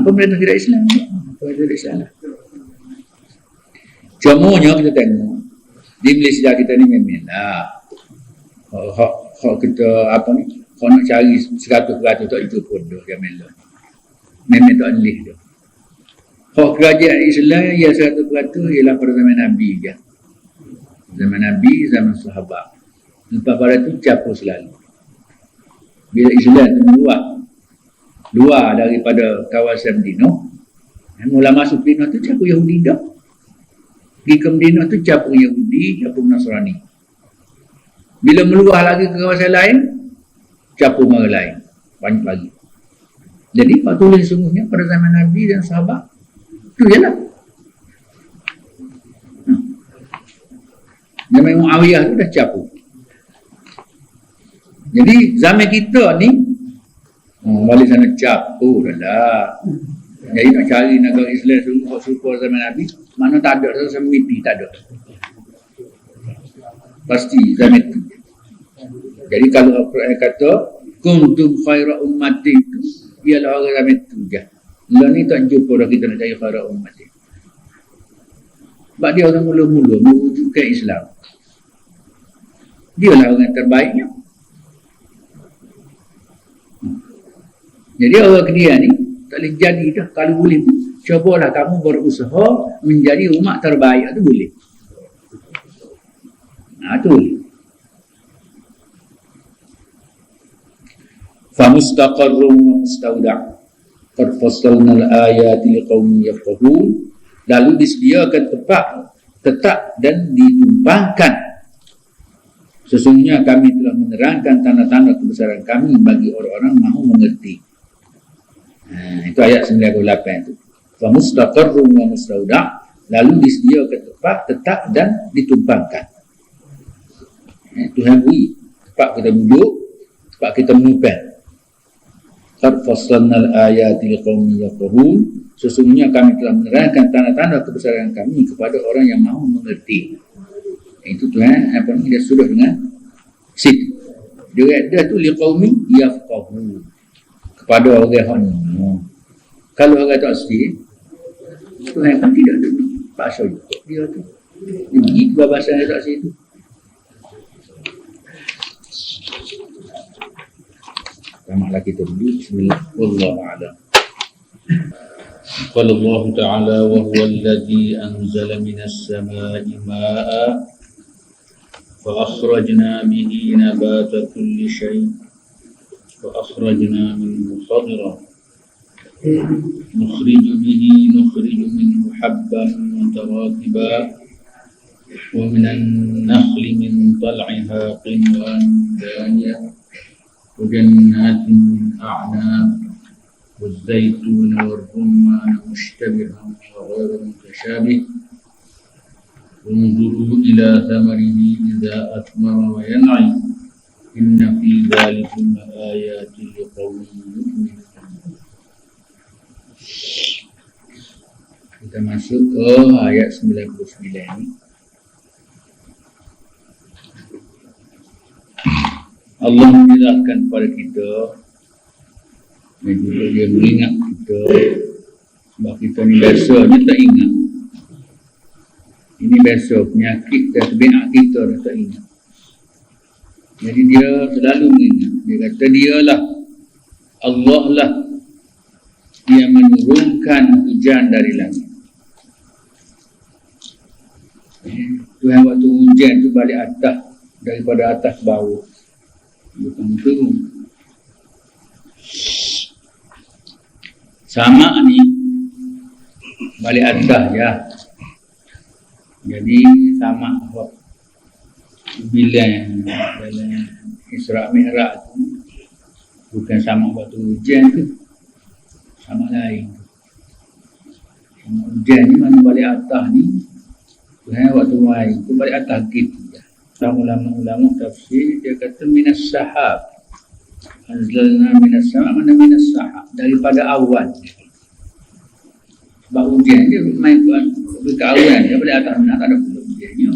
Pemerintah tidak Islam. Pemerintah tidak Islam lah. Cumanya kita tengok di Malaysia kita ni memang lah hak kita apa ni, kalau nak cari 100% tak itu pun dah memang tak boleh dah. Hak kerajaan Islam yang 100% ialah pada zaman Nabi je. Zaman Nabi, zaman sahabat. Lepas pada itu capur selalu. Bila Islam itu luar daripada kawasan Medina, mula masuk Medina tu capur Yahudi dah. Di ke Medina tu capur Yahudi, capur Nasrani. Bila meluah lagi ke kawasan lain, capur orang lain. Banyak lagi. Jadi Pak tulis sungguhnya pada zaman Nabi dan sahabat, itu je lah. Zaman Muawiyah tu dah capur. Jadi zaman kita ni, balik sana capur dah lah. Jadi nak cari negara Islam serupa zaman Nabi, mana tak ada, rasa mimpi tak ada. Pasti zaman itu. Jadi kalau Al-Quran kata kuntum khaira ummati itu ialah orang zaman itu je. Lah ni tak jumpa dah kita nak cari khaira ummati. Sebab dia orang mula-mula mewujudkan Islam. Dia lah orang terbaiknya. Jadi orang Kedia ni tak boleh jadi dah. Kalau boleh pun cubalah kamu berusaha menjadi umat terbaik. Itu boleh. Tu boleh. famustaqarrun wa mustauda' qad fassalna al-ayati liqaumin yafqahun. Lalu disediakan tempat tetap dan ditumpangkan. Sesungguhnya kami telah menerangkan tanda-tanda kebesaran kami bagi orang-orang mahu mengerti. Itu ayat 98 itu. Famustaqarrun wa mustauda', lalu disediakan tempat tetap dan ditumpangkan. Tuhan beri tempat kita duduk, tempat kita menumpang. Qad fassalna al-ayati liqaumin yafqahun. Sesungguhnya kami telah menerangkan tanda-tanda kebesaran kami kepada orang yang mahu mengerti. Itu Tuhan dia suruh dengan situ. Dia tu liqaumin yafqahun, kepada orang yang kalau orang tak sedih, Tuhan kan tidak ada bahasa dia tu. Ini bahasa yang tak situ. Tamatlah kita dulu. Bismillah. Wallahu a'lam. قال الله تعالى وهو الذي أنزل من السماء ماء فأخرجنا به نبات كل شيء فأخرجنا منه خضرا نخرج منه حبا متراكبا ومن النخل من طلعها قنوان دانية وجنات من أعناب والزيتون والرمان مشتبها وغير متشابه انظروا إلى ثمره إذا أثمر وينعي إن في ذلك لآيات لقوم يؤمنون. Kita masuk ke ayat 99 ni. Allah menjelaskan kepada kita dan juga dia mengingat kita, sebab kita ni biasa dia tak ingat. Ini biasa penyakit dan tabiat kita dah tak ingat. Jadi dia selalu mengingat. Dia kata dialah Allah lah yang menurunkan hujan dari langit. Tuhan waktu hujan tu balik atas, daripada atas bawah, bukan turun. Sama ni balik atas ya. Jadi sama bila Isra Mi'raj tu bukan sama waktu hujan tu, sama lain. Sama hujan ni mana balik atas ni, Tuhan waktu mai tu balik atas gitu ya. Ulama-ulama tafsir dia kata minas sahab. Anzalna minas sama, mana minas sahab, daripada awan. Sebab hujan dia main ke awan, dia balik atas mana tak ada hujannya.